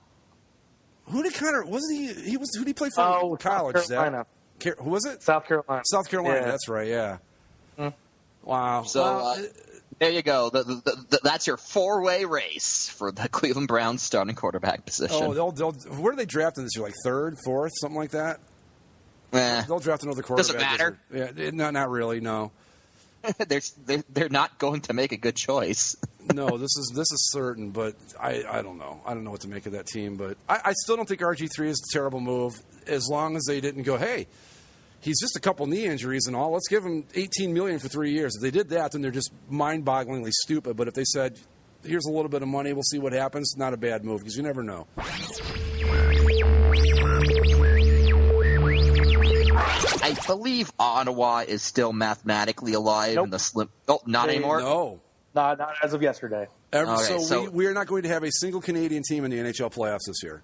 Who did Connor? Wasn't he? Who did he play for in college? South Carolina. Who was it? South Carolina. South Carolina. Yeah. That's right. Yeah. Mm. Wow. So there you go. That's your four-way race for the Cleveland Browns starting quarterback position. Oh, where are they drafting this year? Like third, fourth, something like that. They'll draft another quarterback. Doesn't matter. Yeah, not really. No. They're not going to make a good choice. No, this is certain, but I don't know. I don't know what to make of that team, but I still don't think RG3 is a terrible move as long as they didn't go, hey, he's just a couple knee injuries and all. Let's give him $18 million for 3 years. If they did that, then they're just mind-bogglingly stupid. But if they said, here's a little bit of money, we'll see what happens, not a bad move because you never know. I believe Ottawa is still mathematically alive in the slim. Oh, not anymore? No. Not as of yesterday. We are not going to have a single Canadian team in the NHL playoffs this year.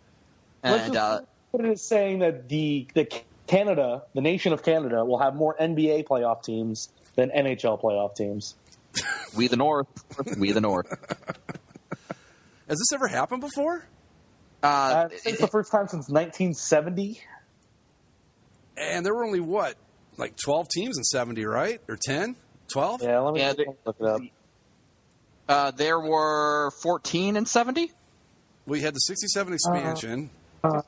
And What it is saying that the nation of Canada, will have more NBA playoff teams than NHL playoff teams. We the North. We the North. Has this ever happened before? It's the first time since 1970. And there were only, 12 teams in 70, right? Or 10? 12? Yeah, let me look it up. There were 14 in 70. We had the 67 expansion. And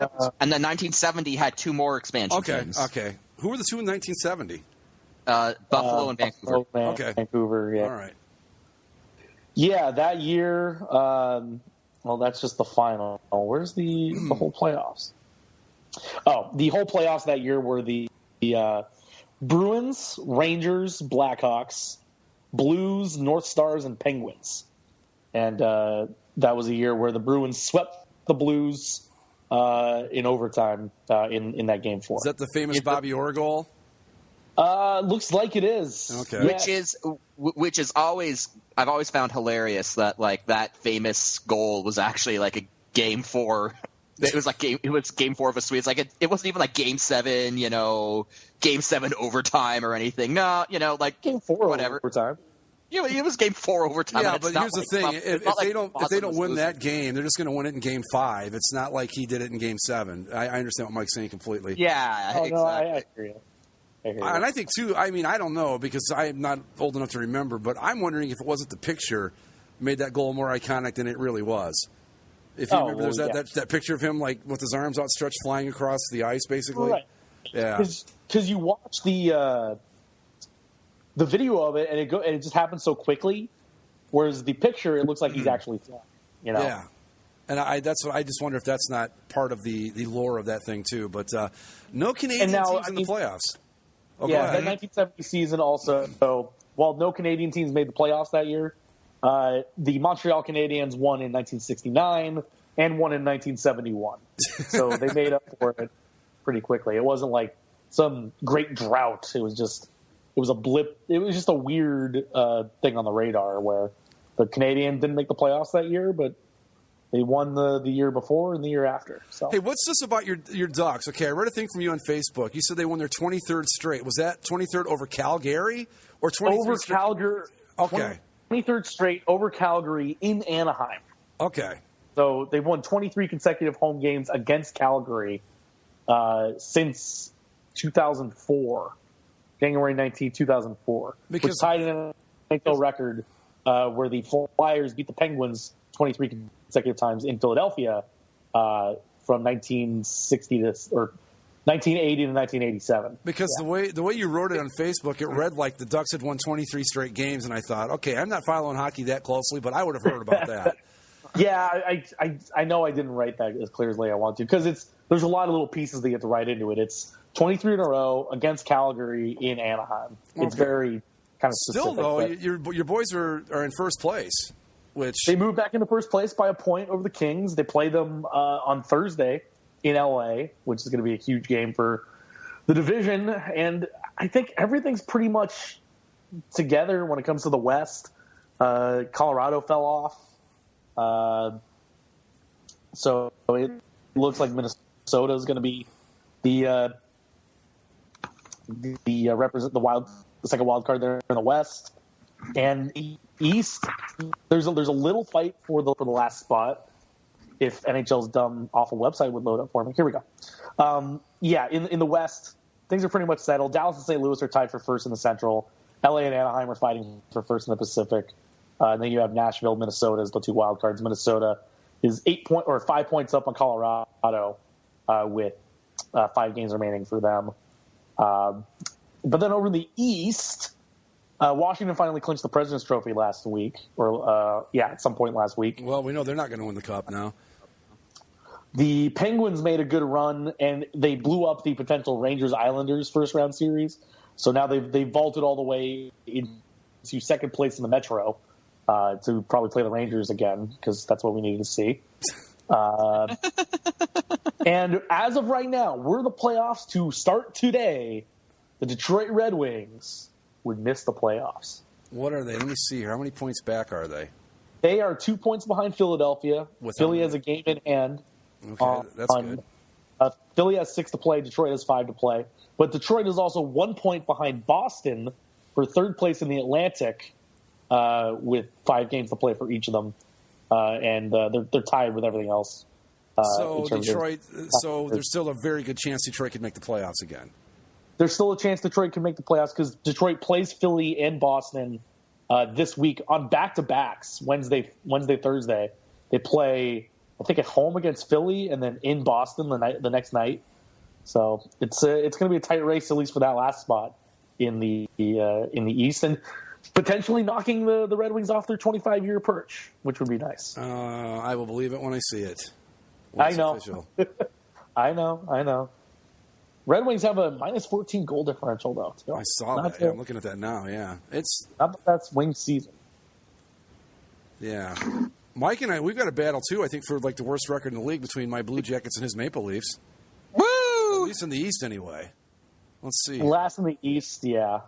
then 1970 had two more expansion teams. Okay. Who were the two in 1970? Buffalo and Vancouver. Okay. Vancouver, yeah. All right. Yeah, that year, that's just the final. Where's the whole playoffs? Oh, the whole playoffs that year were the Bruins, Rangers, Blackhawks, Blues, North Stars, and Penguins. And that was a year where the Bruins swept the Blues in overtime in that game 4. Is that the famous Bobby Orr goal? Looks like it is. Okay. Which is always, I've always found hilarious that that famous goal was actually like a game 4. It was game 4 of a sweep. It's it wasn't even like game 7, game 7 overtime or anything. No, game 4 whatever overtime. It was game 4 overtime. Yeah, but here's the thing: if they don't win that game, they're just going to win it in game 5. It's not like he did it in game 7. I understand what Mike's saying completely. Yeah, exactly. No, I agree. And I think too. I mean, I don't know because I'm not old enough to remember, but I'm wondering if it wasn't the picture made that goal more iconic than it really was. If you remember, there's that picture of him with his arms outstretched, flying across the ice, basically. Right. Yeah. Because you watch the video of it, and it just happens so quickly. Whereas the picture, it looks like he's actually flying. Yeah. And I just wonder if that's not part of the lore of that thing too. But no Canadian teams in the playoffs. Oh, yeah, that 1970 season also. So while no Canadian teams made the playoffs that year, the Montreal Canadiens won in 1969 and won in 1971. So they made up for it pretty quickly. It wasn't like some great drought. It was a blip. It was just a weird thing on the radar where the Canadiens didn't make the playoffs that year, but they won the year before and the year after. So. Hey, what's this about your Ducks? Okay, I read a thing from you on Facebook. You said they won their 23rd straight. Was that 23rd over Calgary or 23rd over straight? Calgary? Okay. 23rd straight over Calgary in Anaheim. Okay. So they've won 23 consecutive home games against Calgary since 2004, January 19, 2004, which tied an NHL record where the Flyers beat the Penguins 23 consecutive times in Philadelphia from 1980 to 1987. Because the way you wrote it on Facebook, it read like the Ducks had won 23 straight games, and I thought, okay, I'm not following hockey that closely, but I would have heard about that. Yeah, I know I didn't write that as clearly as I want to because there's a lot of little pieces that you have to write into it. It's 23 in a row against Calgary in Anaheim. It's very kind of specific. Still, though, your boys are in first place, which they moved back into first place by a point over the Kings. They play them on Thursday in LA, which is going to be a huge game for the division. And I think everything's pretty much together when it comes to the West. Colorado fell off. So it looks like Minnesota is going to be the second wild card there in the West. And East, there's a little fight for the last spot. If NHL's dumb awful website would load up for me, here we go. In the West, things are pretty much settled. Dallas and St. Louis are tied for first in the Central. LA and Anaheim are fighting for first in the Pacific. And then you have Nashville, Minnesota as the two wild cards. Minnesota is 5 points up on Colorado with 5 games remaining for them. But then over in the East, Washington finally clinched the President's Trophy last week, at some point last week. Well, we know they're not going to win the Cup now. The Penguins made a good run, and they blew up the potential Rangers-Islanders first-round series. So now they've vaulted all the way into second place in the Metro. To probably play the Rangers again, because that's what we needed to see. And as of right now, were the playoffs to start today, the Detroit Red Wings would miss the playoffs. What are they? Let me see here. How many points back are they? They are 2 points behind Philadelphia. Philly has a game in hand. Okay, that's good. Philly has 6 to play. Detroit has 5 to play. But Detroit is also 1 point behind Boston for third place in the Atlantic. With 5 games to play for each of them, and they're tied with everything else. So there's still a very good chance Detroit could make the playoffs again. There's still a chance Detroit can make the playoffs because Detroit plays Philly and Boston this week on back-to-backs, Wednesday, Thursday. They play, I think, at home against Philly and then in Boston the next night. So it's going to be a tight race, at least for that last spot in the East. And potentially knocking the Red Wings off their 25-year perch, which would be nice. I will believe it when I see it. I know. I know. Red Wings have a minus 14 goal differential, though. Too. I saw that. Yeah, I'm looking at that now, yeah. It's not that that's Wings season. Yeah. Mike and I, we've got a battle, too, I think, for like the worst record in the league between my Blue Jackets and his Maple Leafs. Woo! At least in the East, anyway. Let's see. Last in the East, yeah.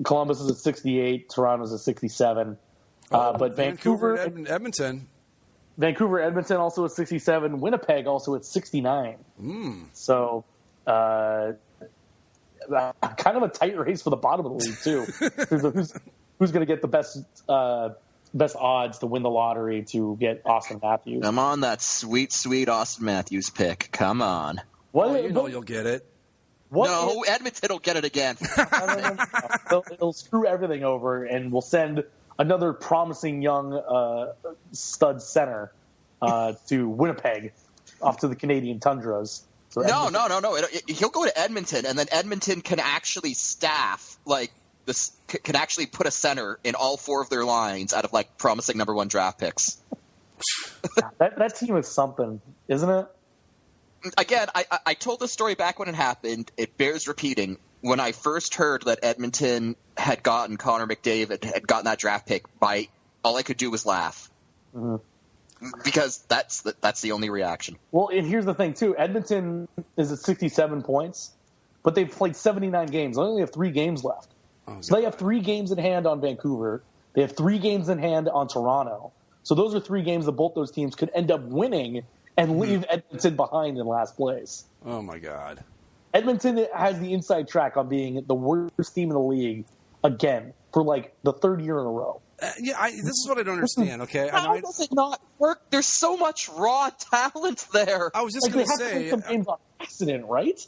Columbus is at 68. Toronto's at 67. But Vancouver Edmonton. Vancouver, Edmonton also at 67. Winnipeg also at 69. So kind of a tight race for the bottom of the league, too. who's going to get the best odds to win the lottery to get Austin Matthews? I'm on that sweet, sweet Austin Matthews pick. Come on. You'll get it. Edmonton will get it again. It'll screw everything over, and we'll send another promising young stud center to Winnipeg, off to the Canadian tundras. So No. He'll go to Edmonton, and then Edmonton can actually can actually put a center in all 4 of their lines out of promising number 1 draft picks. that team is something, isn't it? Again, I told this story back when it happened. It bears repeating. when I first heard that Edmonton had gotten Connor McDavid, had gotten that draft pick, all I could do was laugh. Because that's the only reaction. Well, and here's the thing, too. Edmonton is at 67 points, but they've played 79 games. They only have 3 games left. So they have 3 games in hand on Vancouver. They have 3 games in hand on Toronto. So those are 3 games that both those teams could end up winning and leave Edmonton behind in last place. Oh, my God. Edmonton has the inside track on being the worst team in the league again for like the 3rd year in a row. This is what I don't understand, okay? How does it not work? There's so much raw talent there. I was just going to say... They have to play some games on accident, right?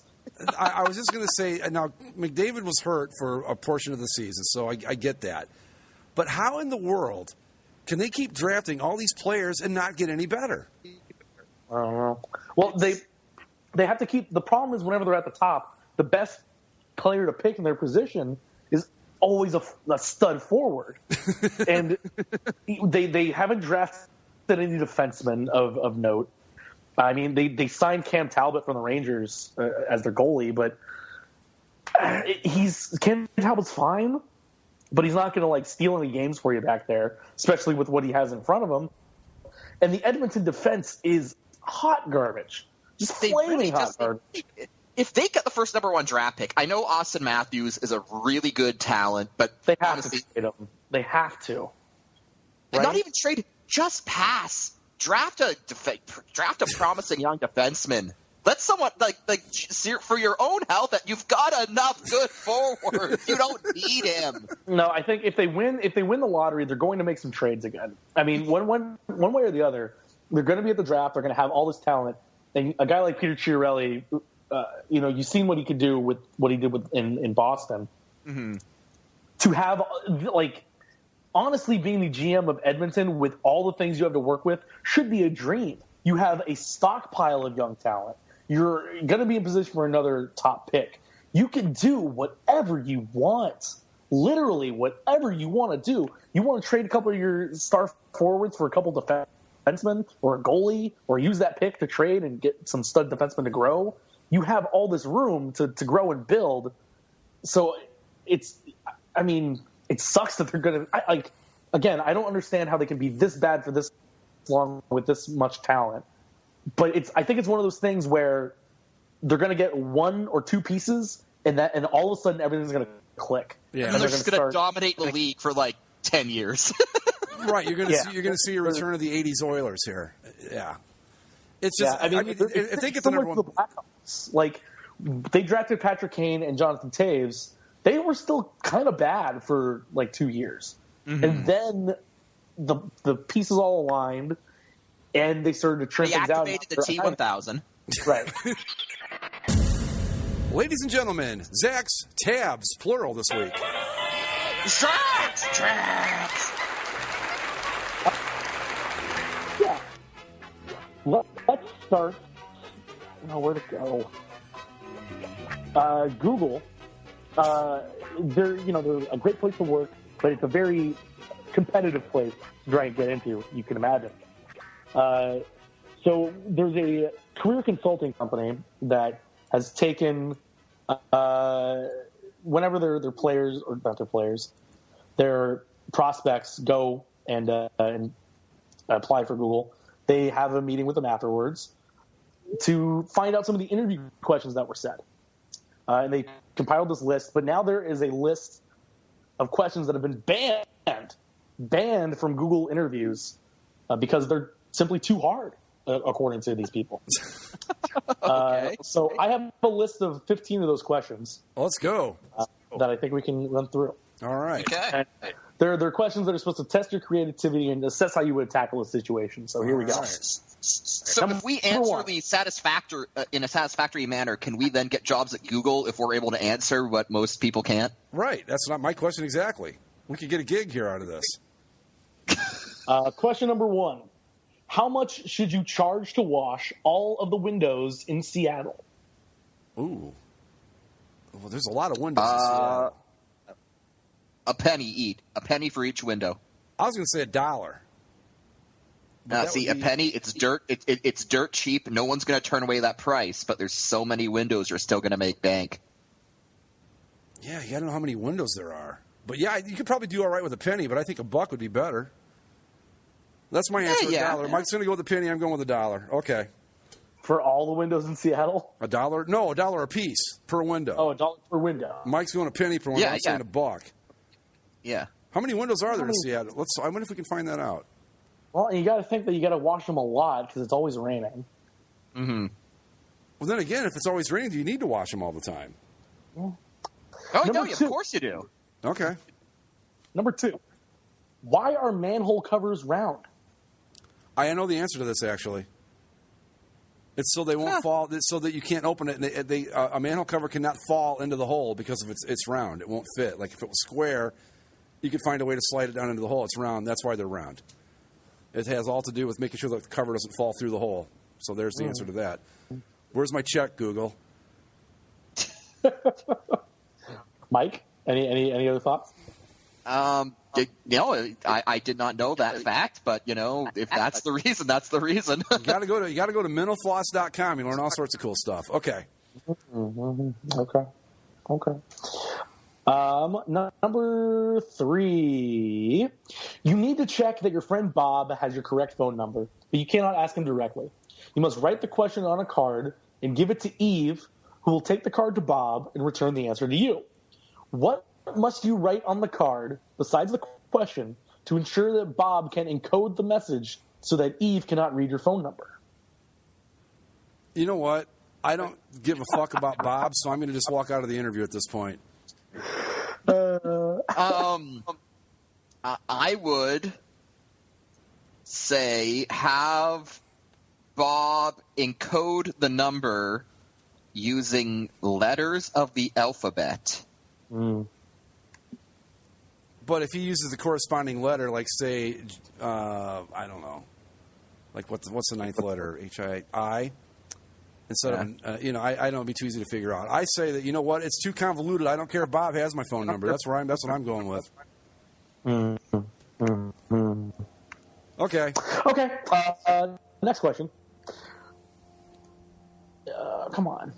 I was just going to say, now, McDavid was hurt for a portion of the season, so I get that. But how in the world can they keep drafting all these players and not get any better? I don't know. Well, they have to keep – the problem is whenever they're at the top, the best player to pick in their position is always a stud forward. And they haven't drafted any defensemen of note. I mean, they signed Cam Talbot from the Rangers as their goalie, but Cam Talbot's fine, but he's not going to like steal any games for you back there, especially with what he has in front of him. And the Edmonton defense is hot garbage, just flaming hot garbage. If they get the first number 1 draft pick, I know Austin Matthews is a really good talent, but they have honestly, to trade him. They have to. And right? not even trade, just pass. Draft a promising young defenseman. Let someone for your own health. That you've got enough good forwards. You don't need him. No, I think if they win the lottery, they're going to make some trades again. I mean, one way or the other, they're going to be at the draft. They're going to have all this talent. And a guy like Peter Chiarelli, you've seen what he could do with what he did in Boston. Mm-hmm. To have honestly, being the GM of Edmonton with all the things you have to work with should be a dream. You have a stockpile of young talent. You're going to be in position for another top pick. You can do whatever you want. Literally, whatever you want to do. You want to trade a couple of your star forwards for a couple defensemen or a goalie, or use that pick to trade and get some stud defensemen to grow. You have all this room to grow and build. So it sucks that they're going to again, I don't understand how they can be this bad for this long with this much talent. But I think it's one of those things where they're going to get 1 or 2 pieces, and all of a sudden everything's going to click. Yeah. And they're just going to dominate the league for 10 years. Right, you're going to see a return of the '80s Oilers here. Yeah, it's just. Yeah, if they get the number 1, they drafted Patrick Kane and Jonathan Toews. They were still kind of bad for 2 years, and then the pieces all aligned, and they started to trim things out. They activated the T1000. Right. Ladies and gentlemen, Zach's tabs plural this week. Zach's tabs. Yeah. Let's start. Where to go? Google. They're a great place to work, but it's a very competitive place to try and get into. You can imagine. So there's a career consulting company that has taken whenever their players, or not their players, their prospects go and apply for Google. They have a meeting with them afterwards to find out some of the interview questions that were said. And they compiled this list, but now there is a list of questions that have been banned from Google interviews because they're simply too hard, according to these people. Okay. So I have a list of 15 of those questions. Let's go. That I think we can run through. All right. Okay. And they're questions that are supposed to test your creativity and assess how you would tackle a situation. So here we go. Right. So if we answer in a satisfactory manner, can we then get jobs at Google if we're able to answer what most people can't? Right. That's not my question exactly. We could get a gig here out of this. Question number 1. How much should you charge to wash all of the windows in Seattle? Ooh. Well, there's a lot of windows in Seattle. A penny for each window. I was going to say $1. A penny, it's dirt. It's dirt cheap. No one's going to turn away that price, but there's so many windows you're still going to make bank. Yeah, you got to know how many windows there are. But yeah, you could probably do all right with a penny, but I think $1 would be better. That's my answer, Yeah. $1. Mike's going to go with the penny. I'm going with $1. Okay. For all the windows in Seattle? $1? No, $1 a piece per window. Oh, $1 per window. Mike's going a penny per window. Yeah, I'm saying $1. Yeah. How many windows are there in Seattle? I wonder if we can find that out. Well, and you got to think that you got to wash them a lot because it's always raining. Mm-hmm. Well, then again, if it's always raining, do you need to wash them all the time? Oh, Number no, two. of course you do. Okay. Number 2, why are manhole covers round? I know the answer to this, actually. It's so they won't fall, so that you can't open it. And a manhole cover cannot fall into the hole because of it's round. It won't fit. Like if it was square, you could find a way to slide it down into the hole. It's round. That's why they're round. It has all to do with making sure that the cover doesn't fall through the hole. So there's the answer to that. Where's my check, Google? Mike, any other thoughts? I did not know that fact, but if that's the reason, that's the reason. You got to go to mentalfloss.com. You learn all sorts of cool stuff. Okay. Okay. Number 3, you need to check that your friend Bob has your correct phone number, but you cannot ask him directly. You must write the question on a card and give it to Eve, who will take the card to Bob and return the answer to you. What must you write on the card, besides the question, to ensure that Bob can encode the message so that Eve cannot read your phone number? You know what? I don't give a fuck about Bob, so I'm going to just walk out of the interview at this point. I would say have Bob encode the number using letters of the alphabet. But if he uses the corresponding letter, like say, I don't know, like what's the 9th letter? H-I instead of I don't be too easy to figure out. I say that it's too convoluted. I don't care if Bob has my phone number. That's what I'm going with. Okay. Next question. Come on.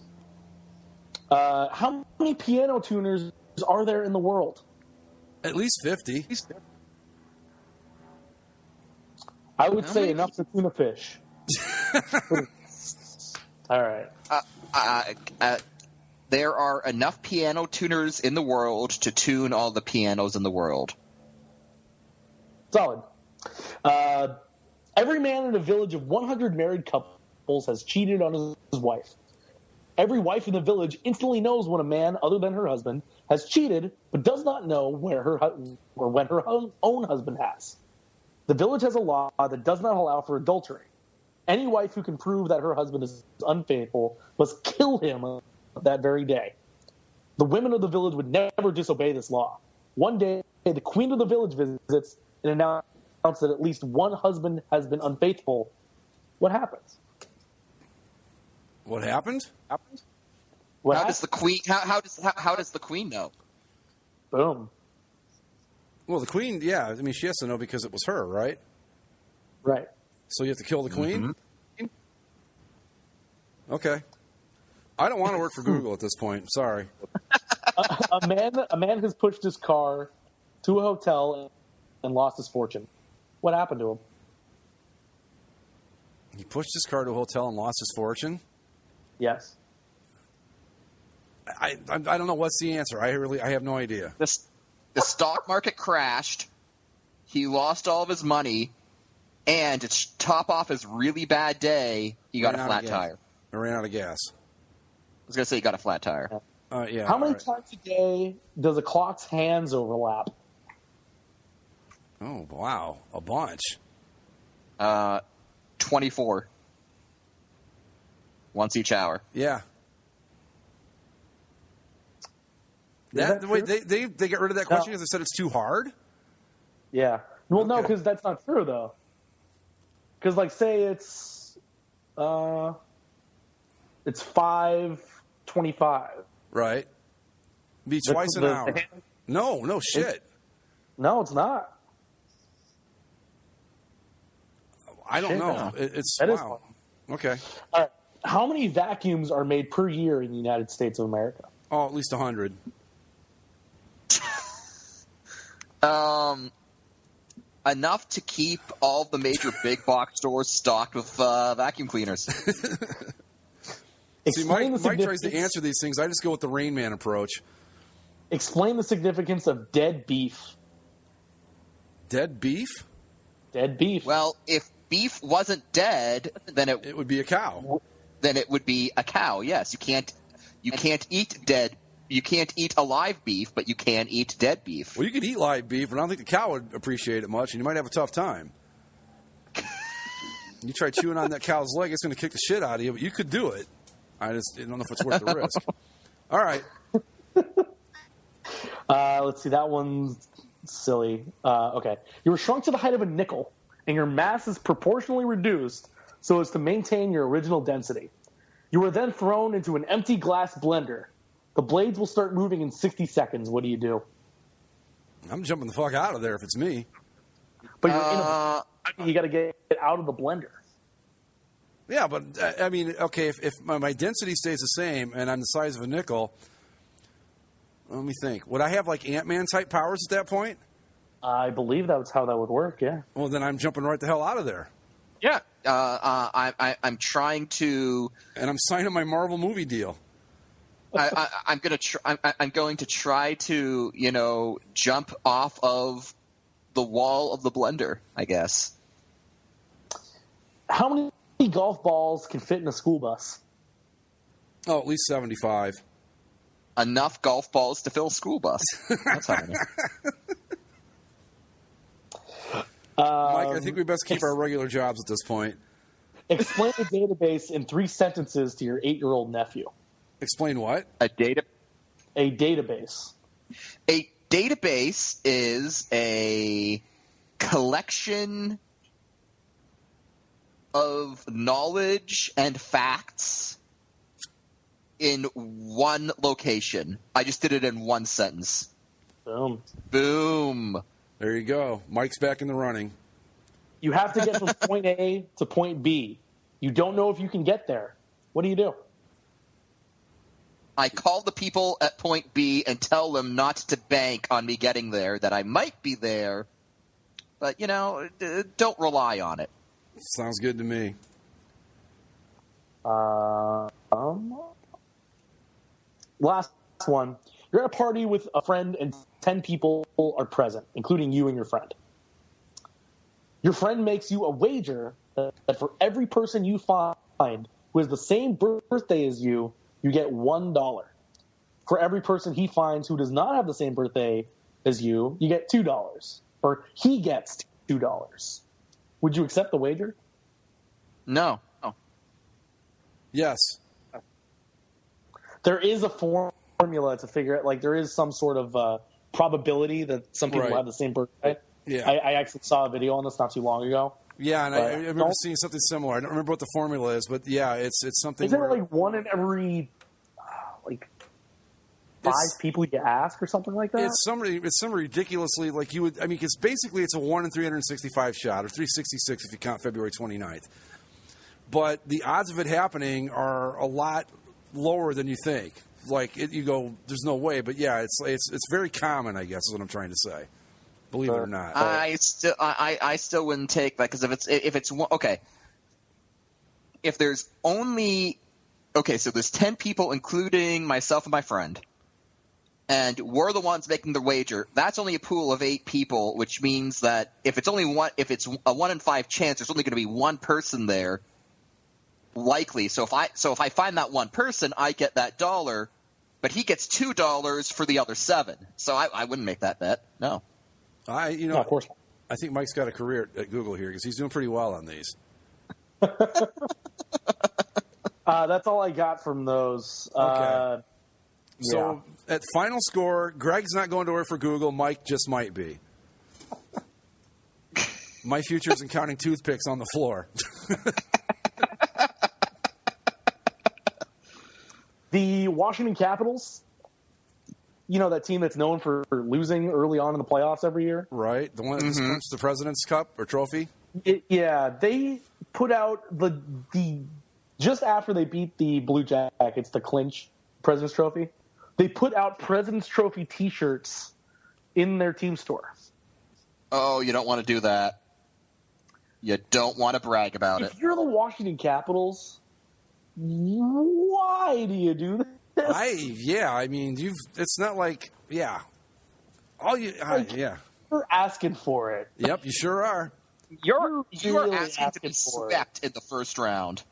How many piano tuners are there in the world? At least 50. I would say enough to tune a fish. All right. There are enough piano tuners in the world to tune all the pianos in the world. Solid. Every man in a village of 100 married couples has cheated on his wife. Every wife in the village instantly knows when a man other than her husband has cheated, but does not know when her own husband has. The village has a law that does not allow for adultery. Any wife who can prove that her husband is unfaithful must kill him that very day. The women of the village would never disobey this law. One day, the queen of the village visits and announces that at least one husband has been unfaithful. What happens? What happened? How does the queen? How does the queen know? Boom. Well, the queen, yeah. I mean, she has to know because it was her, right? Right. So you have to kill the queen? Mm-hmm. Okay. I don't want to work for Google at this point. Sorry. A man has pushed his car to a hotel and lost his fortune. What happened to him? He pushed his car to a hotel and lost his fortune? Yes. I don't know. What's the answer? I have no idea. The stock market crashed. He lost all of his money, and to top off his really bad day, he got a flat tire. I ran out of gas. I was going to say he got a flat tire. Yeah. How many times a day does a clock's hands overlap? Oh, wow. A bunch. 24. Once each hour. Yeah. They got rid of that question because they said it's too hard? Yeah. Well, no, Okay. because that's not true, though. Because, like, say it's 5:25. Right. Be twice an hour. No shit. No, it's not. I don't know. no. It's That is wow. fun. Okay. All right. How many vacuums are made per year in the United States of America? Oh, at least 100. Enough to keep all the major big box stores stocked with vacuum cleaners. See, Mike tries to answer these things. I just go with the Rain Man approach. Explain the significance of dead beef. Dead beef? Dead beef. Well, if beef wasn't dead, then it would be a cow. Then it would be a cow. Yes, you can't eat dead. You can't eat alive beef, but you can eat dead beef. Well, you could eat live beef, but I don't think the cow would appreciate it much, and you might have a tough time. You try chewing on that cow's leg, it's going to kick the shit out of you, but you could do it. I just don't know if it's worth the risk. All right. Let's see. That one's silly. Okay. You were shrunk to the height of a nickel, and your mass is proportionally reduced so as to maintain your original density. You were then thrown into an empty glass blender. The blades will start moving in 60 seconds. What do you do? I'm jumping the fuck out of there if it's me. But you got to get out of the blender. Yeah, but I mean, okay, if my density stays the same and I'm the size of a nickel, let me think. Would I have like Ant-Man type powers at that point? I believe that's how that would work. Yeah. Well, then I'm jumping right the hell out of there. Yeah. I'm trying to. And I'm signing my Marvel movie deal. I'm going to try to, jump off of the wall of the blender, I guess. How many golf balls can fit in a school bus? Oh, at least 75. Enough golf balls to fill a school bus. That's how many. Mike, I think we best keep our regular jobs at this point. Explain the database in 3 sentences to your 8-year-old nephew. Explain what? A database. A database is a collection of knowledge and facts in one location. I just did it in one sentence. Boom. Boom. There you go. Mike's back in the running. You have to get from point A to point B. You don't know if you can get there. What do you do? I call the people at point B and tell them not to bank on me getting there, that I might be there, but, don't rely on it. Sounds good to me. Last one. You're at a party with a friend and 10 people are present, including you and your friend. Your friend makes you a wager that for every person you find who has the same birthday as you, you get $1. For every person he finds who does not have the same birthday as you, you get $2. Or he gets $2. Would you accept the wager? No. Oh. Yes. There is a formula to figure out. Like, there is some sort of probability that some people have the same birthday. Yeah. I actually saw a video on this not too long ago. Yeah, and I remember seeing something similar. I don't remember what the formula is, but yeah, it's something. Isn't it like one in every five people you ask or something like that? It's some ridiculously like you would. I mean, because basically it's a 1 in 365 shot, or 366 if you count February 29th. But the odds of it happening are a lot lower than you think. Like you go, there's no way. But yeah, it's very common, I guess, is what I'm trying to say. Believe it or not. I still wouldn't take that, because if it's okay. If there's only so there's 10 people, including myself and my friend, and we're the ones making the wager. That's only a pool of 8 people, which means that if it's a 1 in 5 chance, there's only going to be one person there, likely. So if I find that one person, I get that $1, but he gets $2 for the other 7. So I wouldn't make that bet. No. No, of course. I think Mike's got a career at Google here because he's doing pretty well on these. That's all I got from those. Okay. So at final score, Greg's not going to work for Google. Mike just might be. My future isn't counting toothpicks on the floor. The Washington Capitals, that team that's known for losing early on in the playoffs every year? Right. The one that just clinched the President's Cup or trophy? They put out the just after they beat the Blue Jackets to clinch President's Trophy, they put out President's Trophy T-shirts in their team store. Oh, you don't want to do that. You don't want to brag about it. If you're the Washington Capitals, why do you do this? I mean, it's not like, yeah. You're asking for it. Yep, you sure are. You are really asking to be for it. swept in the first round.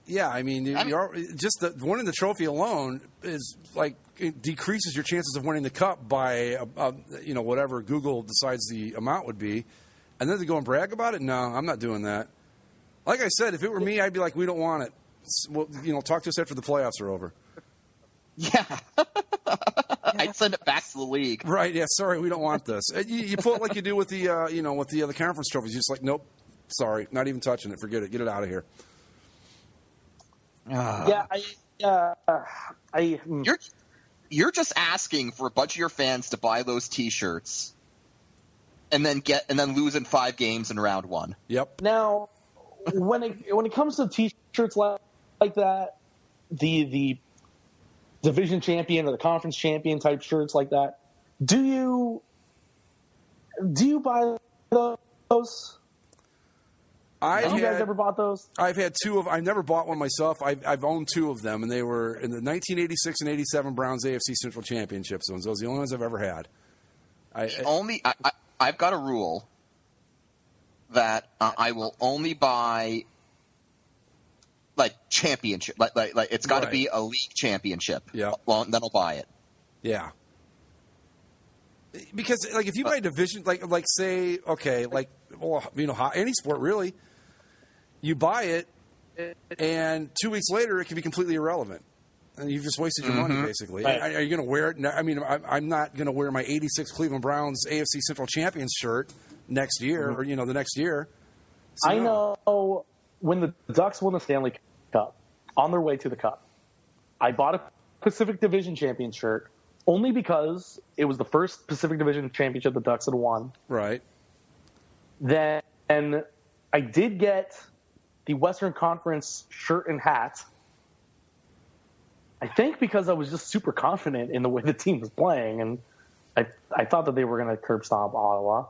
Yeah, I mean, just winning the trophy alone is like it decreases your chances of winning the cup by whatever Google decides the amount would be, and then to go and brag about it. No, I'm not doing that. Like I said, if it were me, I'd be like, we don't want it. Well, talk to us after the playoffs are over. Yeah, I'd send it back to the league. Right? Yeah. Sorry, we don't want this. You pull it like you do with the with the other conference trophies. You're just like, nope, sorry, not even touching it. Forget it. Get it out of here. You're just asking for a bunch of your fans to buy those T-shirts, and then lose in 5 games in round 1. Yep. Now, when it comes to T-shirts like that, the division champion or the conference champion type shirts like that, do you buy those? Have you guys ever bought those? I've had 2 of. I've never bought one myself. I've owned 2 of them, and they were in the 1986 and 87 Browns AFC Central Championships ones. Those are the only ones I've ever had. I've got a rule that I will only buy like championship, like it's got to be a league championship. Yeah. Well, then I'll buy it. Yeah. Because like if you buy a division, like say any sport really, you buy it, and 2 weeks later it can be completely irrelevant, and you've just wasted your money basically. Right. Are you going to wear it? I mean, I'm not going to wear my '86 Cleveland Browns AFC Central Champions shirt next year or the next year. So, I know when the Ducks won the Stanley Cup on their way to the Cup, I bought a Pacific Division champion shirt only because it was the first Pacific Division championship the Ducks had won. Right. Then I did get the Western Conference shirt and hat. I think because I was just super confident in the way the team was playing, and I thought that they were going to curb stomp Ottawa.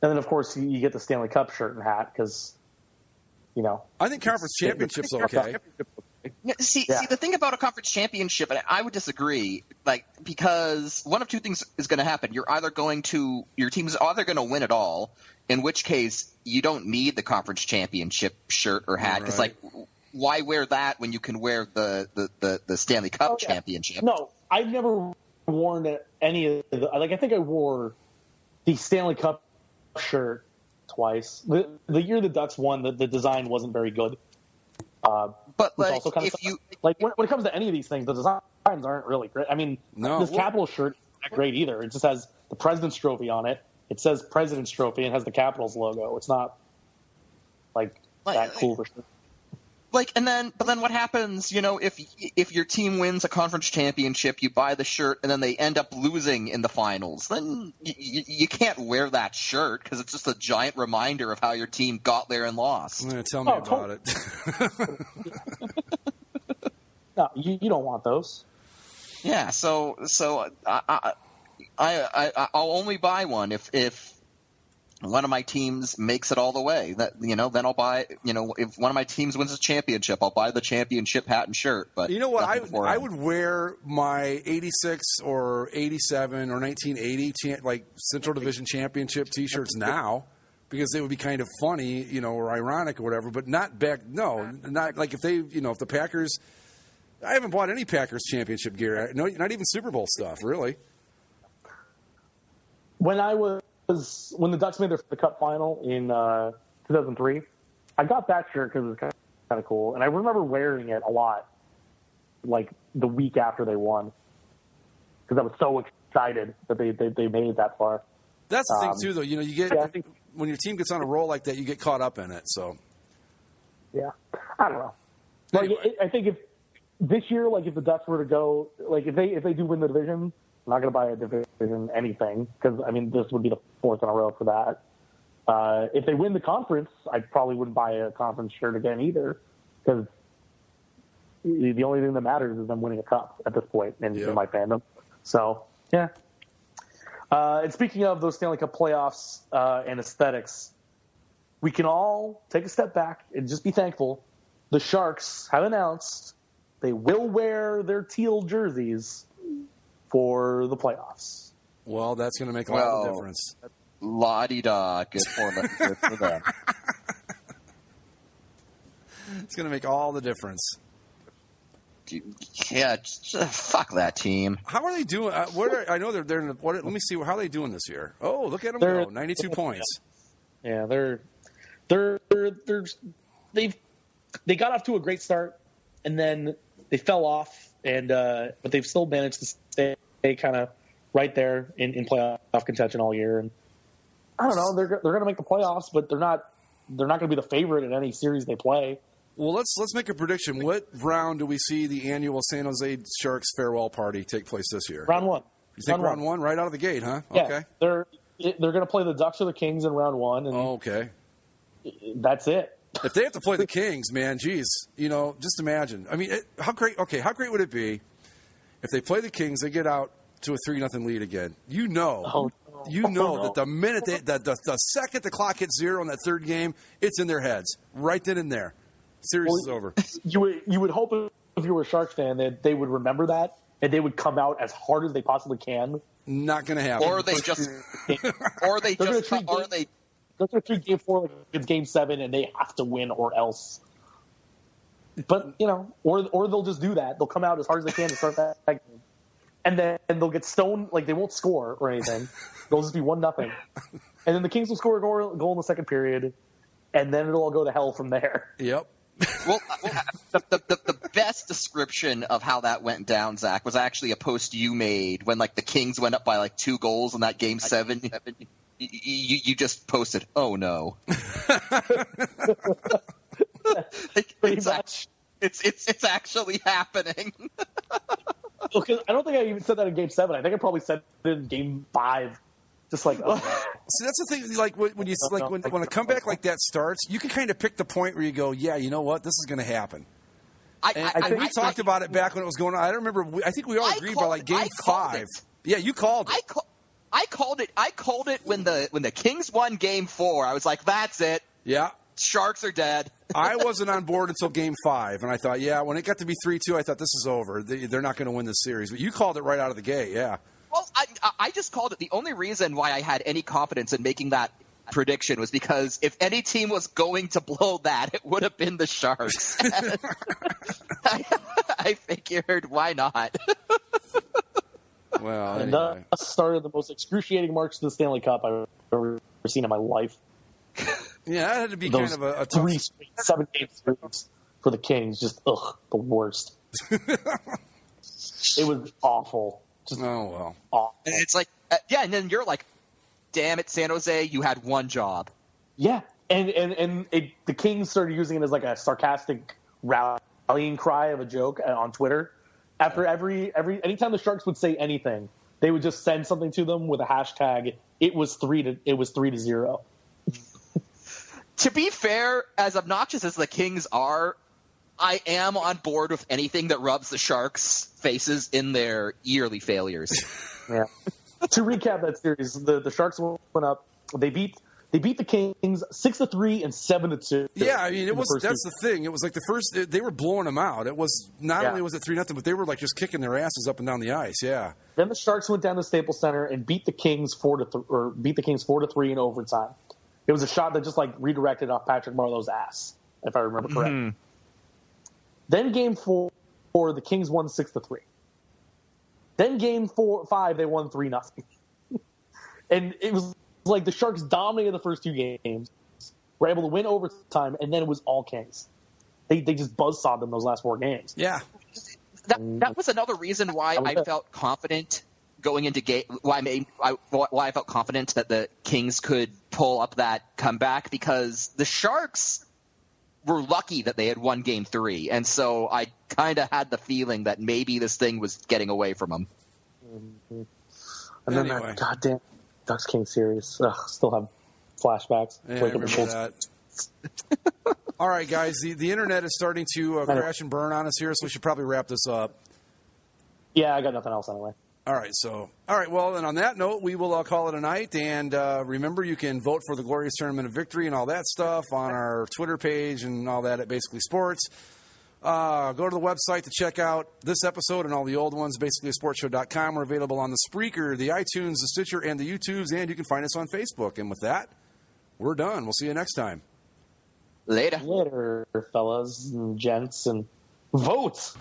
And then, of course, you get the Stanley Cup shirt and hat because, I think conference championships are okay. See, the thing about a conference championship, and I would disagree, because one of 2 things is going to happen. Your team's either going to win it all, in which case you don't need the conference championship shirt or hat, because why wear that when you can wear the Stanley Cup championship? No, I've never worn any of the. I think I wore the Stanley Cup shirt twice. The year the Ducks won, the design wasn't very good. But when it comes to any of these things, the designs aren't really great. I mean, this Capitals shirt isn't that great either. It just has the President's Trophy on it. It says President's Trophy and has the Capitals logo. It's not that cool. But then what happens? If your team wins a conference championship, you buy the shirt, and then they end up losing in the finals. Then you can't wear that shirt because it's just a giant reminder of how your team got there and lost. Tell me about it. No, you don't want those. Yeah, so I'll only buy one if one of my teams makes it all the way. Then I'll buy. If one of my teams wins a championship, I'll buy the championship hat and shirt. But you know what? I would wear my '86 or '87 or 1980 Central Division Championship T-shirts now because they would be kind of funny, or ironic or whatever. But not back. No, not like if they, if the Packers. I haven't bought any Packers championship gear. No, not even Super Bowl stuff, really. When the Ducks made the Cup final in 2003, I got that shirt because it was kind of cool, and I remember wearing it a lot, the week after they won, because I was so excited that they made it that far. That's the thing too, though. You get when your team gets on a roll like that, you get caught up in it. So, yeah, I don't know. Anyway. I think if this year, if the Ducks were to go, if they do win the division. I'm not going to buy a division anything because, this would be the 4th in a row for that. If they win the conference, I probably wouldn't buy a conference shirt again either because the only thing that matters is them winning a cup at this point in my fandom. So, yeah. And speaking of those Stanley Cup playoffs and aesthetics, we can all take a step back and just be thankful. The Sharks have announced they will wear their teal jerseys for the playoffs. Well, that's going to make a lot of difference. La-di-da. Good for them. It's going to make all the difference. Yeah, fuck that team. How are they doing? I know they're in. Let me see. How are they doing this year? Oh, look at them go! 92 points. Yeah, they got off to a great start, and then they fell off, but they've still managed to stay kind of right there in playoff contention all year. And I don't know, they're going to make the playoffs, but they're not going to be the favorite in any series they play. Well, let's make a prediction. What round do we see the annual San Jose Sharks farewell party take place this year? Round 1. You think round one right out of the gate, huh? Yeah, okay. They're going to play the Ducks or the Kings in round 1. And okay. That's it. If they have to play the Kings, man, geez, just imagine. I mean, how great would it be if they play the Kings, they get out to a 3-0 lead again? That the minute the second the clock hits 0 in that third game, it's in their heads right then and there. Series is over. You would hope if you were a Sharks fan that they would remember that and they would come out as hard as they possibly can. Not going to happen. Or they just, they're going to treat Game 4 like it's Game 7 and they have to win or else. But or they'll just do that. They'll come out as hard as they can to start that game, and then they'll get stoned. Like they won't score or anything. They'll just be 1-0, and then the Kings will score a goal in the second period, and then it'll all go to hell from there. Yep. Well, the best description of how that went down, Zach, was actually a post you made when the Kings went up by 2 goals in that Game 7. You just posted, "Oh no." It's actually happening. Because I don't think I even said that in Game 7. I think I probably said it in Game 5. Just See, that's the thing. When a comeback like that starts, you can kind of pick the point where you go, "Yeah, you know what? This is going to happen." We talked about it back when it was going on. I don't remember. I think we all agreed by Game 5. Yeah, you called it. I called it when the Kings won Game 4. I was like, "That's it. Yeah, Sharks are dead." I wasn't on board until Game 5, and I thought, yeah, when it got to be 3-2, I thought this is over. They're not going to win this series. But you called it right out of the gate, yeah. Well, I just called it. The only reason why I had any confidence in making that prediction was because if any team was going to blow that, it would have been the Sharks. I figured, why not? Well, anyway. And that started the most excruciating march to the Stanley Cup I've ever seen in my life. Yeah, that had to be kind of a tough... 3 7-game series for the Kings. Just, the worst. It was awful. Just awful. And it's and then you're like, damn it, San Jose, you had one job. Yeah, and the Kings started using it as a sarcastic rallying cry of a joke on Twitter. After anytime the Sharks would say anything, they would just send something to them with a hashtag. It was 3-0. To be fair, as obnoxious as the Kings are, I am on board with anything that rubs the Sharks' faces in their yearly failures. Yeah. To recap that series, the Sharks went up. They beat the Kings 6-3 and 7-2. Yeah, I mean that's the thing. It was the first they were blowing them out. It was not only was it 3-0, but they were just kicking their asses up and down the ice. Yeah. Then the Sharks went down to Staples Center and beat the Kings 4-3 in overtime. It was a shot that just redirected off Patrick Marleau's ass, if I remember correctly. Mm-hmm. Then Game 4, the Kings won 6-3. Then Game 5, they won 3-0. And it was the Sharks dominated the first 2 games, were able to win overtime, and then it was all Kings. They just buzzsawed them those last 4 games. Yeah. That was another reason why I felt confident going into game. Why I felt confident that the Kings could pull up that comeback, because the Sharks were lucky that they had won Game 3, and so I kind of had the feeling that maybe this thing was getting away from them. Mm-hmm. And then that goddamn Ducks Kings series, still have flashbacks. Yeah, I remember that. All right, guys, the internet is starting to crash and burn on us here, so we should probably wrap this up. Yeah, I got nothing else anyway. All right. Well, and on that note, we will call it a night. And remember, you can vote for the Glorious Tournament of Victory and all that stuff on our Twitter page and all that at Basically Sports. Go to the website to check out this episode and all the old ones, basicallyasportshow.com. We're available on the Spreaker, the iTunes, the Stitcher, and the YouTubes, and you can find us on Facebook. And with that, we're done. We'll see you next time. Later. Later, fellas and gents, and vote!